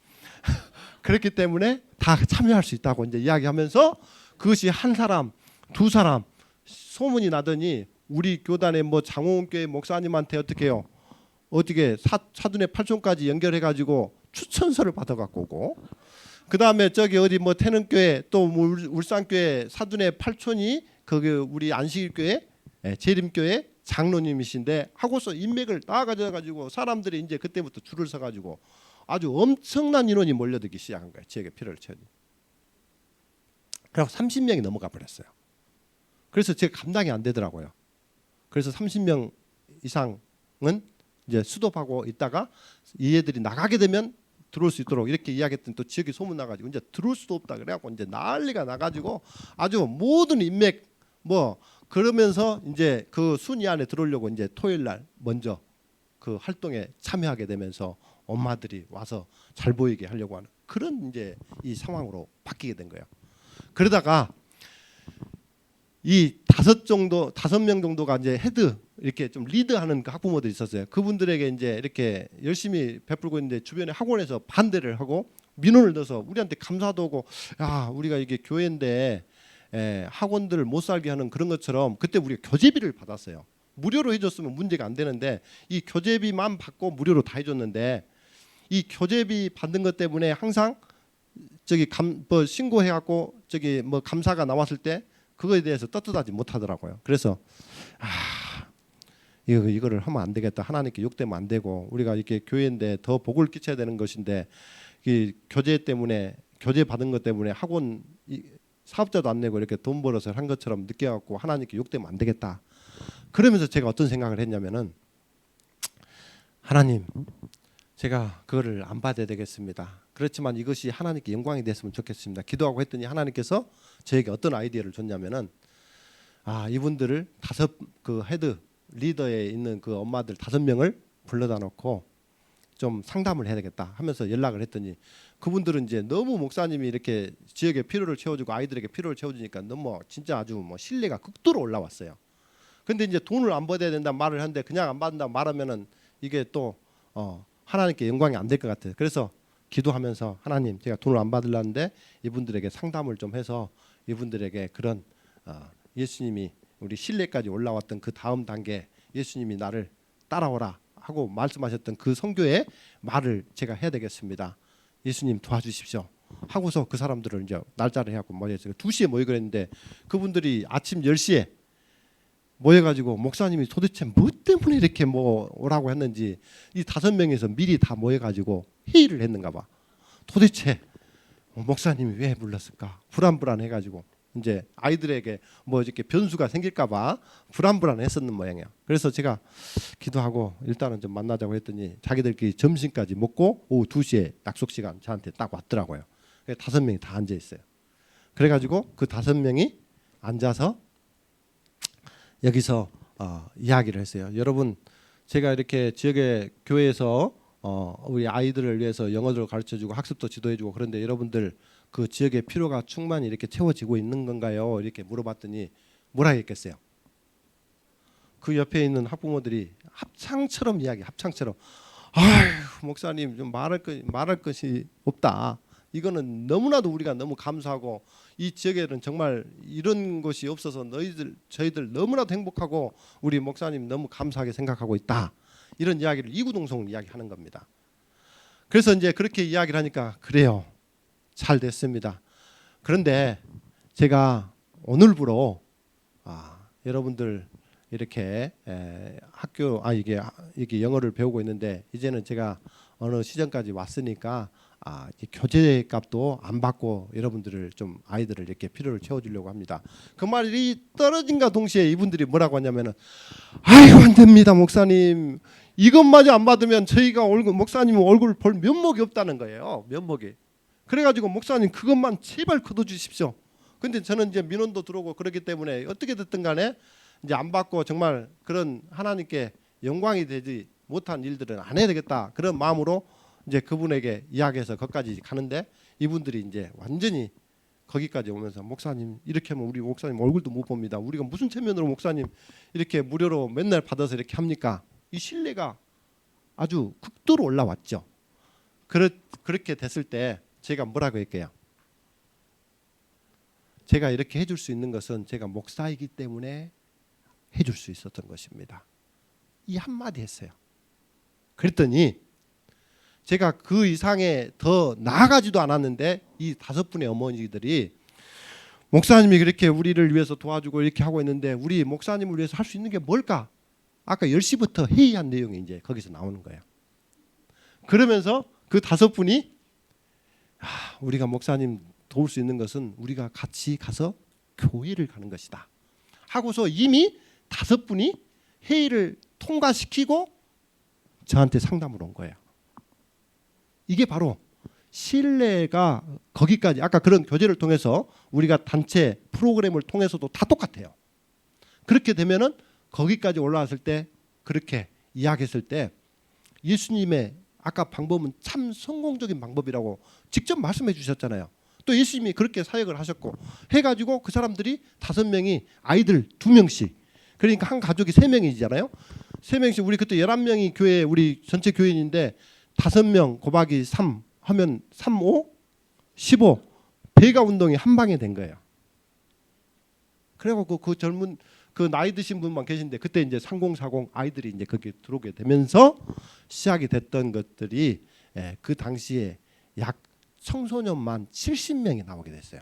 그렇기 때문에 다 참여할 수 있다고 이제 이야기하면서, 그것이 한 사람, 두 사람 소문이 나더니 우리 교단의 뭐 장호원교회 목사님한테 어떻게 사돈의 팔촌까지 연결해가지고 추천서를 받아갖고 오고, 그 다음에 저기 어디 뭐 태능교회 또 울산교회 사돈의 팔촌이 거기 우리 안식일교회 재림교회 장로님이신데 하고서 인맥을 다 가져가지고 사람들이 이제 그때부터 줄을 서가지고 아주 엄청난 인원이 몰려들기 시작한 거예요. 지역에 피를 채우니. 그래서 30명이 넘어가 버렸어요. 그래서 제가 감당이 안 되더라고요. 그래서 30명 이상은 이제 수도하고 있다가 얘들이 나가게 되면 들어올 수 있도록 이렇게 이야기했더니, 또 지역에 소문 나가지고 이제 들어올 수도 없다 그래갖고 이제 난리가 나가지고 아주 모든 인맥 뭐 그러면서 이제 그 순위 안에 들어오려고 이제 토요일 날 먼저 그 활동에 참여하게 되면서 엄마들이 와서 잘 보이게 하려고 하는 그런 이제 이 상황으로 바뀌게 된 거예요. 그러다가 이 5명 정도가 이제 헤드 이렇게 좀 리드하는 그 학부모들이 있었어요. 그분들에게 이제 이렇게 열심히 베풀고 있는데 주변에 학원에서 반대를 하고 민원을 넣어서 우리한테 감사도 하고, 우리가 이게 교회인데 학원들을 못 살게 하는 그런 것처럼, 그때 우리가 교재비를 받았어요. 무료로 해줬으면 문제가 안 되는데 이 교재비만 받고 무료로 다 해줬는데, 이 교재비 받는 것 때문에 항상 저기 뭐 신고해갖고 저기 뭐 감사가 나왔을 때 그거에 대해서 떳떳하지 못하더라고요. 그래서 이거를 하면 안 되겠다. 하나님께 욕되면 안 되고, 우리가 이렇게 교회인데 더 복을 끼쳐야 되는 것인데 이 교재 때문에 교제 받은 것 때문에 학원 사업자도 안 내고 이렇게 돈 벌어서 한 것처럼 느껴갖고 하나님께 욕되면 안 되겠다. 그러면서 제가 어떤 생각을 했냐면은 하나님, 제가 그거를 안 받아야 되겠습니다. 그렇지만 이것이 하나님께 영광이 됐으면 좋겠습니다. 기도하고 했더니 하나님께서 저에게 어떤 아이디어를 줬냐면은 이분들을 그 헤드 리더에 있는 그 엄마들 5명을 불러다 놓고 좀 상담을 해야 되겠다 하면서 연락을 했더니 그분들은 이제 너무 목사님이 이렇게 지역의 필요를 채워주고 아이들에게 필요를 채워주니까 너무 진짜 아주 뭐 신뢰가 극도로 올라왔어요. 근데 이제 돈을 안 받아야 된다 말을 하는데 그냥 안 받는다 말하면은 이게 또 하나님께 영광이 안 될 것 같아요. 그래서 기도하면서 하나님, 제가 돈을 안 받으려는데 이분들에게 상담을 좀 해서 이분들에게 그런 예수님이 우리 신뢰까지 올라왔던 그 다음 단계, 예수님이 나를 따라오라 하고 말씀하셨던 그 선교의 말을 제가 해야 되겠습니다. 예수님 도와주십시오 하고서 그 사람들을 이제 날짜를 해갖고 모여서 2시에 모이기로 했는데 그분들이 아침 10시에 모여가지고 목사님이 도대체 뭐 때문에 이렇게 뭐 오라고 했는지 이 5명에서 미리 다 모여가지고 회의를 했는가 봐. 도대체 목사님이 왜 불렀을까? 불안해가지고 이제 아이들에게 뭐 이렇게 변수가 생길까봐 불안했었는 모양이야. 그래서 제가 기도하고 일단은 좀 만나자고 했더니 자기들끼리 점심까지 먹고 오후 2시에 약속 시간 저한테 딱 왔더라고요. 5명이 다 앉아 있어요. 그래가지고 그 5명이 앉아서 여기서 이야기를 했어요. 여러분, 제가 이렇게 지역의 교회에서 우리 아이들을 위해서 영어를 가르쳐주고 학습도 지도해주고 그런데 여러분들 그 지역의 필요가 충만히 이렇게 채워지고 있는 건가요? 이렇게 물어봤더니 뭐라 했겠어요? 그 옆에 있는 학부모들이 합창처럼 합창처럼 아휴 목사님 좀 말할 것이 없다. 이거는 너무나도 우리가 너무 감사하고 이 지역에는 정말 이런 것이 없어서 저희들 너무나도 행복하고 우리 목사님 너무 감사하게 생각하고 있다. 이런 이야기를 이구동성을 이야기하는 겁니다. 그래서 이제 그렇게 이야기를 하니까 그래요. 잘 됐습니다. 그런데 제가 오늘부로 여러분들 이렇게 학교 이게 영어를 배우고 있는데 이제는 제가 어느 시점까지 왔으니까 교재 값도 안 받고 여러분들을 좀 아이들을 이렇게 필요를 채워주려고 합니다. 그 말이 떨어진과 동시에 이분들이 뭐라고 하냐면은 아이고 안 됩니다 목사님, 이것마저 안 받으면 저희가 목사님 얼굴 볼 면목이 없다는 거예요. 면목이. 그래가지고 목사님 그것만 제발 거둬주십시오. 근데 저는 이제 민원도 들어오고 그렇기 때문에 어떻게 됐든 간에 이제 안 받고 정말 그런 하나님께 영광이 되지 못한 일들은 안 해야 되겠다 그런 마음으로 이제 그분에게 이야기해서 거기까지 가는데 이분들이 이제 완전히 거기까지 오면서 목사님 이렇게 하면 우리 목사님 얼굴도 못 봅니다. 우리가 무슨 체면으로 목사님 이렇게 무료로 맨날 받아서 이렇게 합니까? 이 신뢰가 아주 극도로 올라왔죠. 그렇게 됐을 때 제가 뭐라고 할게요? 제가 이렇게 해줄 수 있는 것은 제가 목사이기 때문에 해줄 수 있었던 것입니다. 이 한마디 했어요. 그랬더니 제가 그 이상에 더 나아가지도 않았는데 이 5분의 어머니들이 목사님이 그렇게 우리를 위해서 도와주고 이렇게 하고 있는데 우리 목사님을 위해서 할 수 있는 게 뭘까? 아까 10시부터 회의한 내용이 이제 거기서 나오는 거예요. 그러면서 그 5분이 우리가 목사님 도울 수 있는 것은 우리가 같이 가서 교회를 가는 것이다 하고서 이미 5분이 회의를 통과시키고 저한테 상담을 온 거예요. 이게 바로 신뢰가 거기까지 아까 그런 교제를 통해서 우리가 단체 프로그램을 통해서도 다 똑같아요. 그렇게 되면은 거기까지 올라왔을 때 그렇게 이야기했을 때 예수님의 아까 방법은 참 성공적인 방법이라고 직접 말씀해 주셨잖아요. 또 예수님이 그렇게 사역을 하셨고 해가지고 그 사람들이 5명이 아이들 2명씩 그러니까 한 가족이 3명이잖아요. 3명씩 우리 그때 11명이 교회 우리 전체 교인인데 5명 곱하기 3 하면 3, 5, 15 배가 운동이 한 방에 된 거예요. 그래갖고 그 젊은 그 나이 드신 분만 계신데 그때 이제 3040 아이들이 이제 거기에 들어오게 되면서 시작이 됐던 것들이 그 당시에 약 청소년만 70명이 나오게 됐어요.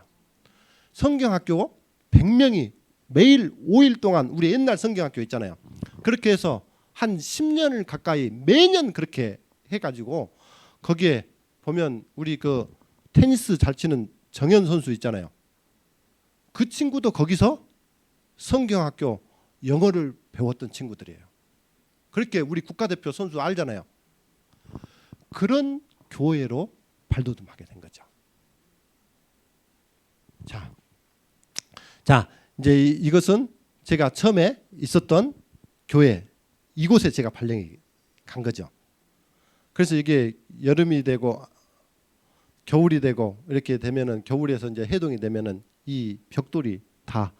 성경학교 100명이 매일 5일 동안 우리 옛날 성경학교 있잖아요. 그렇게 해서 한 10년을 가까이 매년 그렇게 해가지고 거기에 보면 우리 그 테니스 잘 치는 정현 선수 있잖아요. 그 친구도 거기서 성경학교 영어를 배웠던 친구들이에요. 그렇게 우리 국가대표 선수 알잖아요. 그런 교회로 발돋움하게 된 거죠. 자, 이제 이것은 제가 처음에 있었던 교회, 이곳에 제가 발령이 간 거죠. 그래서 이게 여름이 되고 겨울이 되고 이렇게 되면은, 겨울에서 이제 해동이 되면은 이 벽돌이 다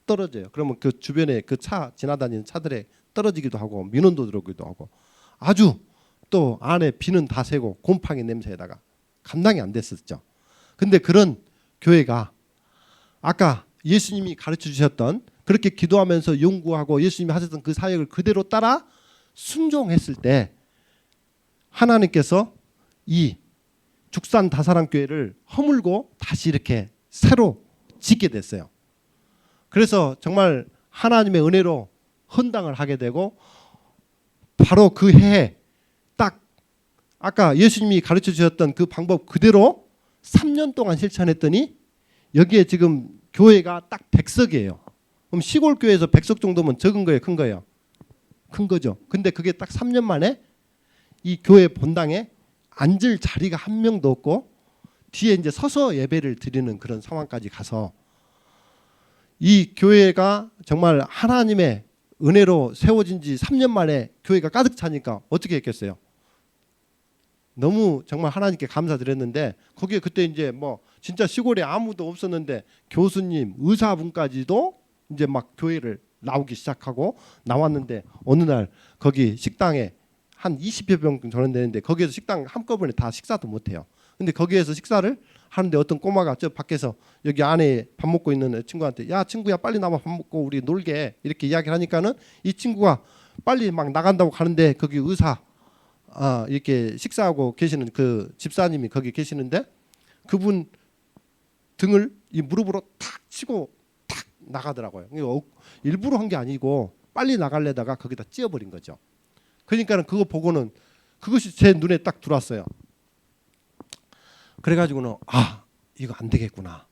떨어져요. 그러면 그 주변에 그 차 지나다니는 차들에 떨어지기도 하고 민원도 들어오기도 하고, 아주 또 안에 비는 다 새고 곰팡이 냄새에다가 감당이 안 됐었죠. 근데 그런 교회가 아까 예수님이 가르쳐 주셨던, 그렇게 기도하면서 연구하고 예수님이 하셨던 그 사역을 그대로 따라 순종했을 때 하나님께서 이 죽산 다사랑교회를 허물고 다시 이렇게 새로 짓게 됐어요. 그래서 정말 하나님의 은혜로 헌당을 하게 되고, 바로 그 해에 딱 아까 예수님이 가르쳐 주셨던 그 방법 그대로 3년 동안 실천했더니 여기에 지금 교회가 딱 100석이에요. 그럼 시골 교회에서 100석 정도면 적은 거예요, 큰 거예요? 큰 거죠. 근데 그게 딱 3년 만에 이 교회 본당에 앉을 자리가 한 명도 없고 뒤에 이제 서서 예배를 드리는 그런 상황까지 가서, 이 교회가 정말 하나님의 은혜로 세워진 지 3년 만에 교회가 가득 차니까 어떻게 했겠어요? 너무 정말 하나님께 감사드렸는데, 거기에 그때 이제 뭐 진짜 시골에 아무도 없었는데 교수님, 의사분까지도 이제 막 교회를 나오기 시작하고 나왔는데, 어느 날 거기 식당에 한 20여 병 정도 되는데 거기에서 식당 한꺼번에 다 식사도 못 해요. 근데 거기에서 식사를 하는데 어떤 꼬마가 저 밖에서 여기 안에 밥 먹고 있는 친구한테, 야 친구야 빨리 나와 밥 먹고 우리 놀게, 이렇게 이야기를 하니까는 이 친구가 빨리 막 나간다고 가는데 거기 의사 이렇게 식사하고 계시는 그 집사님이 거기 계시는데, 그분 등을 이 무릎으로 탁 치고 탁 나가더라고요. 일부러 한 게 아니고 빨리 나가려다가 거기다 찧어버린 거죠. 그러니까는 그거 보고는 그것이 제 눈에 딱 들어왔어요. 그래가지고는 이거 안 되겠구나.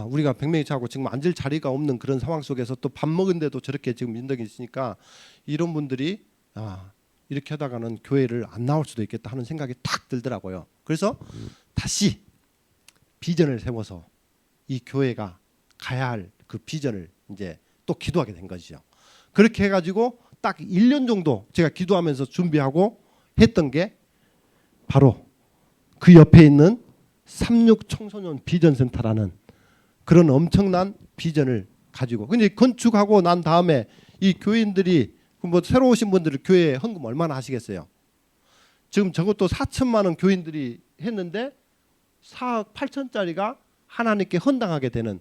우리가 100명이 차고 지금 앉을 자리가 없는 그런 상황 속에서 또 밥 먹은데도 저렇게 지금 민덕이 있으니까 이런 분들이 이렇게 하다가는 교회를 안 나올 수도 있겠다 하는 생각이 탁 들더라고요. 그래서 다시 비전을 세워서 이 교회가 가야 할 그 비전을 이제 또 기도하게 된 것이죠. 그렇게 해가지고 딱 1년 정도 제가 기도하면서 준비하고 했던 게 바로 그 옆에 있는 36 청소년 비전센터라는 그런 엄청난 비전을 가지고, 근데 건축하고 난 다음에 이 교인들이 뭐 새로 오신 분들은 교회에 헌금 얼마나 하시겠어요? 지금 저것도 4천만 원 교인들이 했는데 4억 8천짜리가 하나님께 헌당하게 되는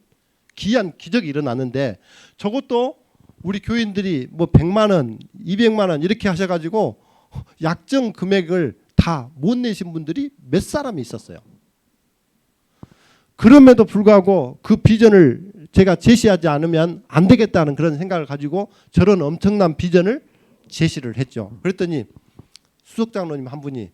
귀한 기적이 일어났는데, 저것도 우리 교인들이 뭐 100만 원, 200만 원 이렇게 하셔가지고 약정 금액을 다 못 내신 분들이 몇 사람이 있었어요. 그럼에도 불구하고 그 비전을 제가 제시하지 않으면 안 되겠다는 그런 생각을 가지고 저런 엄청난 비전을 제시를 했죠. 그랬더니 수석장로님 한 분이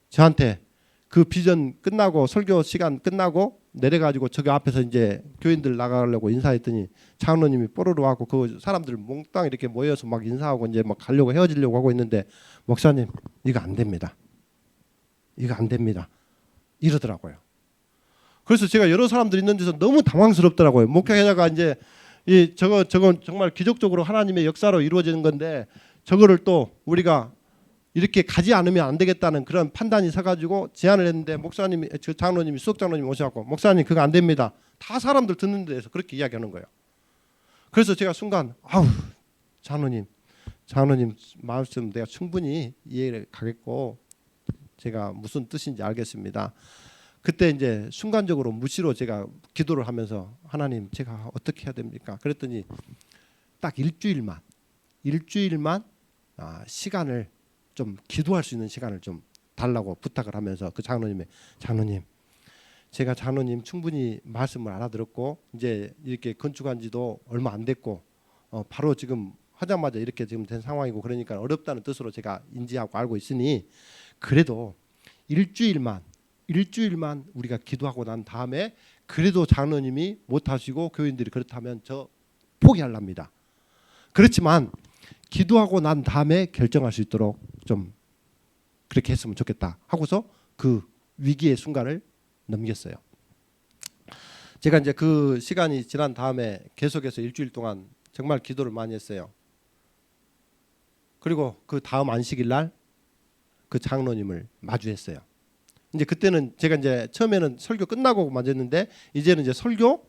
저한테 그 비전 끝나고 설교 시간 끝나고 내려가지고 저기 앞에서 이제 교인들 나가려고 인사했더니 장로님이 뽀로로 하고 그 사람들 몽땅 이렇게 모여서 막 인사하고 이제 막 가려고 헤어지려고 하고 있는데, 목사님 이거 안 됩니다. 이거 안 됩니다. 이러더라고요. 그래서 제가 여러 사람들이 있는 데서 너무 당황스럽더라고요. 목회자가 이제 저건 정말 기적적으로 하나님의 역사로 이루어지는 건데 저거를 또 우리가 이렇게 가지 않으면 안 되겠다는 그런 판단이 서가지고 제안을 했는데, 목사님이, 저 장로님이, 수석장로님이 오셔갖고 목사님 그거 안 됩니다. 다 사람들 듣는 데서 그렇게 이야기하는 거예요. 그래서 제가 순간 장로님 말씀 내가 충분히 이해를 가겠고 제가 무슨 뜻인지 알겠습니다. 그때 이제 순간적으로 무시로 제가 기도를 하면서, 하나님 제가 어떻게 해야 됩니까? 그랬더니 딱 일주일만 시간을 좀 기도할 수 있는 시간을 좀 달라고 부탁을 하면서 그 장로님 제가 장로님 충분히 말씀을 알아들었고 이제 이렇게 건축한 지도 얼마 안 됐고 바로 지금 하자마자 이렇게 지금 된 상황이고 그러니까 어렵다는 뜻으로 제가 인지하고 알고 있으니, 그래도 일주일만 우리가 기도하고 난 다음에 그래도 장로님이 못하시고 교인들이 그렇다면 저 포기하랍니다. 그렇지만 기도하고 난 다음에 결정할 수 있도록 좀 그렇게 했으면 좋겠다 하고서 그 위기의 순간을 넘겼어요. 제가 이제 그 시간이 지난 다음에 계속해서 일주일 동안 정말 기도를 많이 했어요. 그리고 그 다음 안식일 날 그 장로님을 마주했어요. 이제 그때는 제가 이제 처음에는 설교 끝나고 맞았는데 이제는 이제 설교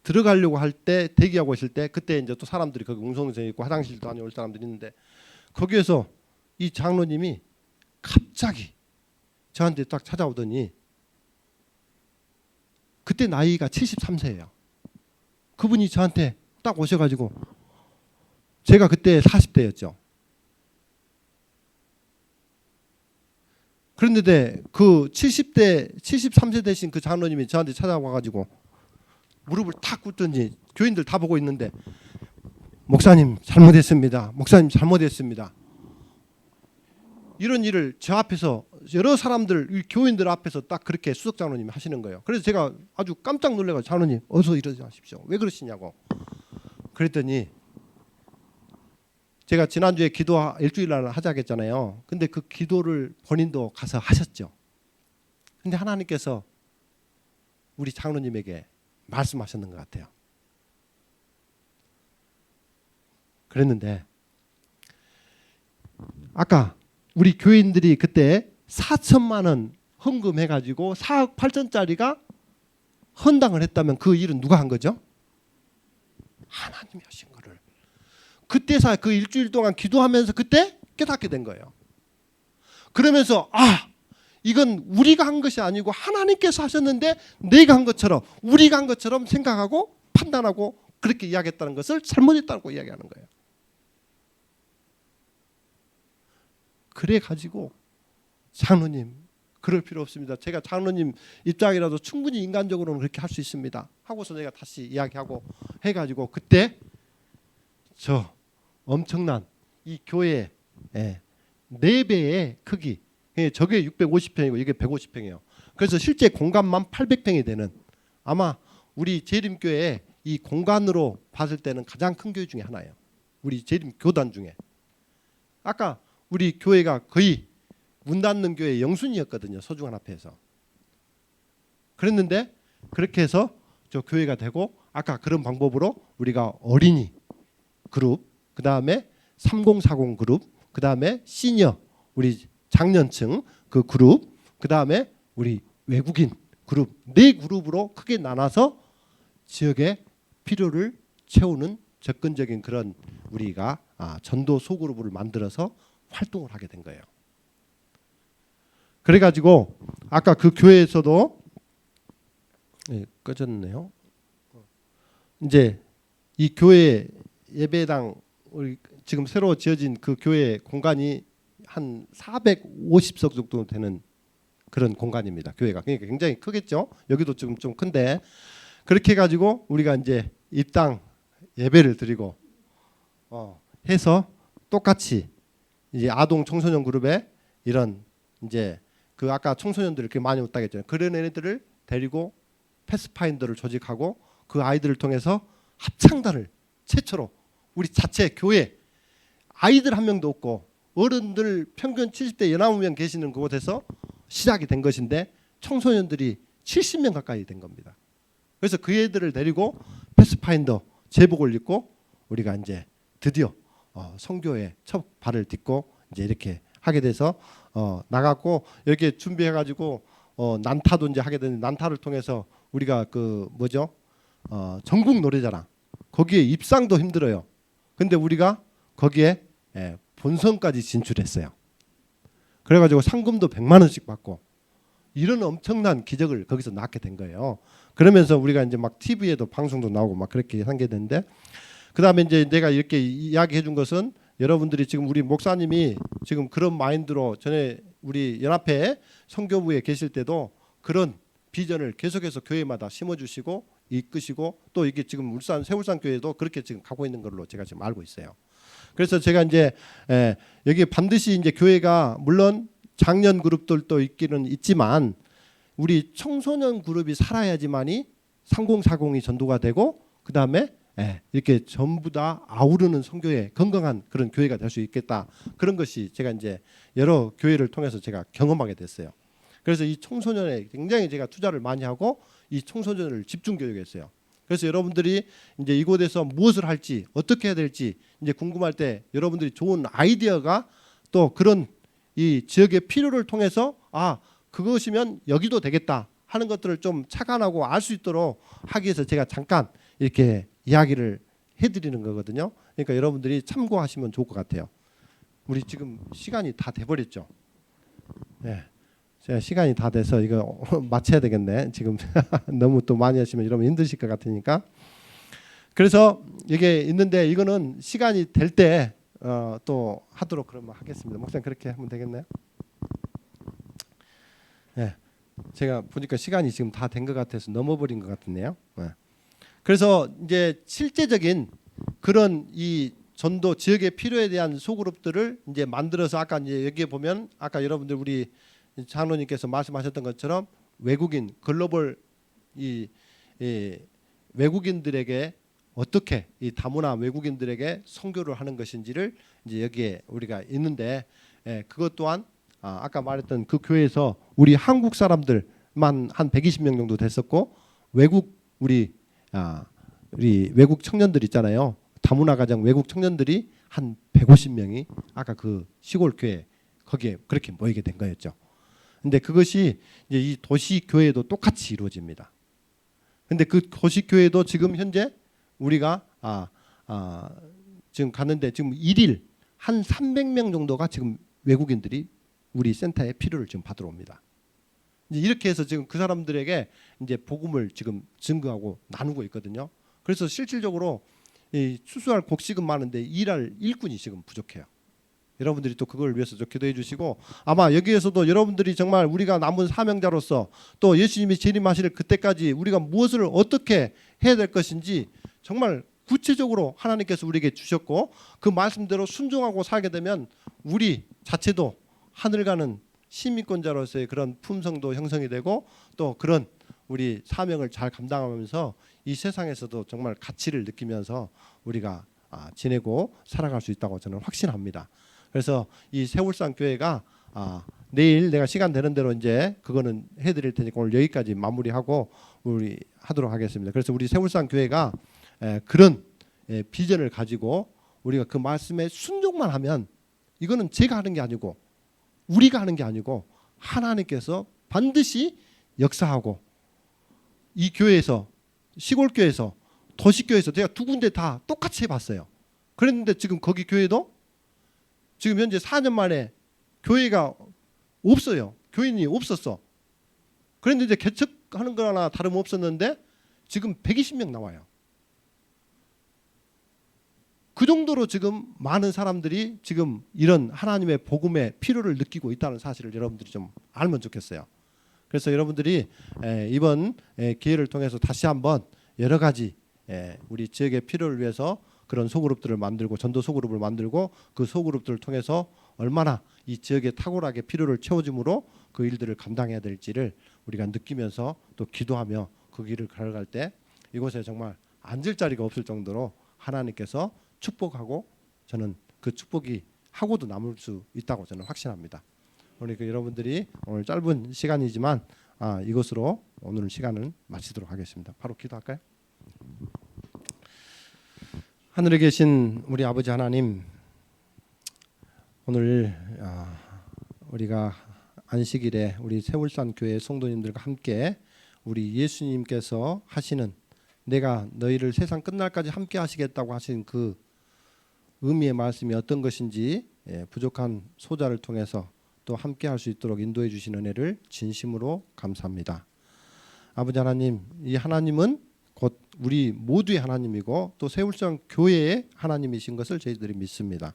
들어가려고 할 때 대기하고 있을 때 그때 이제 또 사람들이 거기 웅성웅성 있고 화장실도 다녀올 사람들이 있는데 거기에서 이 장로님이 갑자기 저한테 딱 찾아오더니 그때 나이가 73세예요. 그분이 저한테 딱 오셔가지고 제가 그때 40대였죠. 그런데 그 70대 73세 되신 그 장로님이 저한테 찾아와가지고 무릎을 탁 꿇더니 교인들 다 보고 있는데 목사님 잘못했습니다. 목사님 잘못했습니다. 이런 일을 저 앞에서 여러 사람들 교인들 앞에서 딱 그렇게 수석 장로님이 하시는 거예요. 그래서 제가 아주 깜짝 놀래가지고 장로님 어서 이러지 마십시오. 왜 그러시냐고 그랬더니 제가 지난주에 기도 일주일날 하자고 했잖아요. 근데 그 기도를 본인도 가서 하셨죠. 근데 하나님께서 우리 장로님에게 말씀하셨는 것 같아요. 그랬는데 아까 우리 교인들이 그때 4천만 원 헌금해가지고 4억 8천짜리가 헌당을 했다면 그 일은 누가 한 거죠? 하나님이 하신 거를 그때서 그 일주일 동안 기도하면서 그때 깨닫게 된 거예요. 그러면서 이건 우리가 한 것이 아니고 하나님께서 하셨는데 내가 한 것처럼 우리가 한 것처럼 생각하고 판단하고 그렇게 이야기했다는 것을 잘못했다고 이야기하는 거예요. 그래 가지고 장로님 그럴 필요 없습니다. 제가 장로님 입장이라도 충분히 인간적으로는 그렇게 할 수 있습니다. 하고서 내가 다시 이야기하고 해가지고 그때 저 엄청난 이 교회 4배의 크기 저게 650평이고 이게 150평이에요. 그래서 실제 공간만 800평이 되는 아마 우리 재림교회 이 공간으로 봤을 때는 가장 큰 교회 중에 하나예요. 우리 재림 교단 중에. 아까 우리 교회가 거의 문 닫는 교회 영순이었거든요. 서중환 앞에서. 그랬는데 그렇게 해서 저 교회가 되고 아까 그런 방법으로 우리가 어린이 그룹 그 다음에 3040 그룹 그 다음에 시니어 우리 장년층 그 그룹 그 다음에 우리 외국인 그룹 4그룹으로 크게 나눠서 지역의 필요를 채우는 접근적인 그런 우리가 전도 소그룹을 만들어서 활동을 하게 된 거예요. 그래가지고 아까 그 교회에서도 꺼졌네요. 이제 이 교회 예배당 우리 지금 새로 지어진 그 교회 공간이 한 450석 정도 되는 그런 공간입니다. 교회가 그러니까 굉장히 크겠죠. 여기도 좀 큰데 그렇게 해가지고 우리가 이제 입당 예배를 드리고 해서 똑같이 이제 아동 청소년 그룹에 이런 이제 그 아까 청소년들 이렇게 많이 왔다고 했잖아요. 그런 애들을 데리고 패스파인더를 조직하고 그 아이들을 통해서 합창단을 최초로 우리 자체 교회 아이들 한 명도 없고 어른들 평균 70대 19명 계시는 그곳에서 시작이 된 것인데 청소년들이 70명 가까이 된 겁니다. 그래서 그 애들을 데리고 패스파인더 제복을 입고 우리가 이제 드디어 선교에 첫 발을 딛고 이제 이렇게 하게 돼서 나갔고 이렇게 준비해가지고 난타도 이제 하게 되는 난타를 통해서 우리가 그 뭐죠 전국 노래자랑 거기에 입상도 힘들어요. 근데 우리가 거기에 본선까지 진출했어요. 그래가지고 상금도 100만 원씩 받고 이런 엄청난 기적을 거기서 낳게 된 거예요. 그러면서 우리가 이제 막 TV에도 방송도 나오고 막 그렇게 한 게 됐는데 그 다음에 이제 내가 이렇게 이야기해 준 것은 여러분들이 지금 우리 목사님이 지금 그런 마인드로 전에 우리 연합회 선교부에 계실 때도 그런 비전을 계속해서 교회마다 심어주시고 이끄시고 또 이게 지금 울산 세울산 교회도 그렇게 지금 가고 있는 걸로 제가 지금 알고 있어요. 그래서 제가 이제 여기 반드시 이제 교회가 물론 장년 그룹들도 있기는 있지만 우리 청소년 그룹이 살아야지만이 3040이 전도가 되고 그 다음에 이렇게 전부 다 아우르는 선교회, 건강한 그런 교회가 될 수 있겠다. 그런 것이 제가 이제 여러 교회를 통해서 제가 경험하게 됐어요. 그래서 이 청소년에 굉장히 제가 투자를 많이 하고 이 청소년을 집중 교육했어요. 그래서 여러분들이 이제 이곳에서 무엇을 할지 어떻게 해야 될지 이제 궁금할 때 여러분들이 좋은 아이디어가 또 그런 이 지역의 필요를 통해서 그것이면 여기도 되겠다 하는 것들을 좀 착안하고 알 수 있도록 하기 위해서 제가 잠깐 이렇게 이야기를 해드리는 거거든요. 그러니까 여러분들이 참고하시면 좋을 것 같아요. 우리 지금 시간이 다 돼버렸죠. 네. 제가 시간이 다 돼서 이거 마쳐야 되겠네. 지금 너무 또 많이 하시면 여러분 힘드실 것 같으니까. 그래서 이게 있는데 이거는 시간이 될 때 또 하도록 그러면 하겠습니다. 목사님 그렇게 하면 되겠네요. 네. 제가 보니까 시간이 지금 다 된 것 같아서 넘어버린 것 같네요. 네. 그래서 이제 실제적인 그런 이 전도 지역의 필요에 대한 소그룹들을 이제 만들어서 아까 이제 여기에 보면 아까 여러분들 우리 장로님께서 말씀하셨던 것처럼 외국인 글로벌 이 외국인들에게 어떻게 이 다문화 외국인들에게 선교를 하는 것인지를 이제 여기에 우리가 있는데 그것 또한 아까 말했던 그 교회에서 우리 한국 사람들만 한 120명 정도 됐었고 외국 우리 외국 청년들 있잖아요. 다문화 가정 외국 청년들이 한 150명이 아까 그 시골 교회 거기에 그렇게 모이게 된 거였죠. 근데 그것이 이제 이 도시 교회도 똑같이 이루어집니다. 근데 그 도시 교회도 지금 현재 우리가 지금 갔는데 지금 일일 한 300명 정도가 지금 외국인들이 우리 센터에 필요를 지금 받으러 옵니다. 이제 이렇게 해서 지금 그 사람들에게 이제 복음을 지금 증거하고 나누고 있거든요. 그래서 실질적으로 이 수수할 곡식은 많은데 일할 일꾼이 지금 부족해요. 여러분들이 또 그걸 위해서 좀 기도해 주시고 아마 여기에서도 여러분들이 정말 우리가 남은 사명자로서 또 예수님이 재림하실 그때까지 우리가 무엇을 어떻게 해야 될 것인지 정말 구체적으로 하나님께서 우리에게 주셨고 그 말씀대로 순종하고 살게 되면 우리 자체도 하늘 가는 시민권자로서의 그런 품성도 형성이 되고 또 그런 우리 사명을 잘 감당하면서 이 세상에서도 정말 가치를 느끼면서 우리가 지내고 살아갈 수 있다고 저는 확신합니다. 그래서 이 세울산 교회가 내일 내가 시간 되는 대로 이제 그거는 해드릴 테니까 오늘 여기까지 마무리하고 우리 하도록 하겠습니다. 그래서 우리 세울산 교회가 그런 비전을 가지고 우리가 그 말씀에 순종만 하면 이거는 제가 하는 게 아니고 우리가 하는 게 아니고 하나님께서 반드시 역사하고 이 교회에서 시골 교회에서 도시 교회에서 제가 두 군데 다 똑같이 해봤어요. 그랬는데 지금 거기 교회도 지금 현재 4년 만에 교회가 없어요. 교인이 없었어. 그런데 이제 개척하는 거나 다름없었는데 지금 120명 나와요. 그 정도로 지금 많은 사람들이 지금 이런 하나님의 복음의 필요를 느끼고 있다는 사실을 여러분들이 좀 알면 좋겠어요. 그래서 여러분들이 이번 기회를 통해서 다시 한번 여러 가지 우리 지역의 필요를 위해서 그런 소그룹들을 만들고 전도 소그룹을 만들고 그 소그룹들을 통해서 얼마나 이 지역의 탁월하게 필요를 채워줌으로 그 일들을 감당해야 될지를 우리가 느끼면서 또 기도하며 그 길을 걸어갈 때 이곳에 정말 앉을 자리가 없을 정도로 하나님께서 축복하고 저는 그 축복이 하고도 남을 수 있다고 저는 확신합니다. 우리 여러분들이 오늘 짧은 시간이지만 이것으로 오늘 시간을 마치도록 하겠습니다. 바로 기도할까요? 하늘에 계신 우리 아버지 하나님, 오늘 우리가 안식일에 우리 세울산 교회 성도님들과 함께 우리 예수님께서 하시는 내가 너희를 세상 끝날까지 함께 하시겠다고 하신 그 의미의 말씀이 어떤 것인지 부족한 소자를 통해서 또 함께 할 수 있도록 인도해 주신 은혜를 진심으로 감사합니다. 아버지 하나님, 이 하나님은 곧 우리 모두의 하나님이고 또 세울산 교회의 하나님이신 것을 저희들이 믿습니다.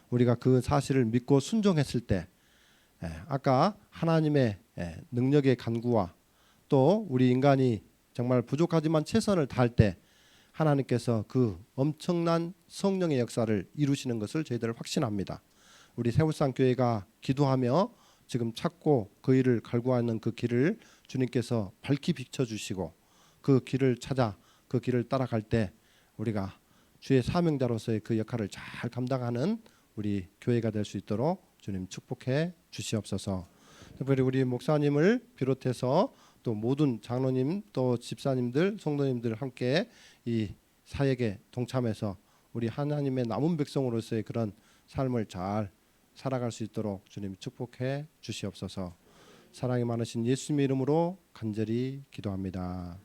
우리가 그 사실을 믿고 순종했을 때 아까 하나님의 능력의 간구와 또 우리 인간이 정말 부족하지만 최선을 다할 때 하나님께서 그 엄청난 성령의 역사를 이루시는 것을 저희들 확신합니다. 우리 세울산 교회가 기도하며 지금 찾고 그 일을 갈구하는 그 길을 주님께서 밝히 비춰주시고 그 길을 찾아 그 길을 따라갈 때 우리가 주의 사명자로서의 그 역할을 잘 감당하는 우리 교회가 될 수 있도록 주님 축복해 주시옵소서. 특별히 우리 목사님을 비롯해서 또 모든 장로님 또 집사님들 성도님들 함께 이 사역에 동참해서 우리 하나님의 남은 백성으로서의 그런 삶을 잘 살아갈 수 있도록 주님 축복해 주시옵소서. 사랑이 많으신 예수님의 이름으로 간절히 기도합니다.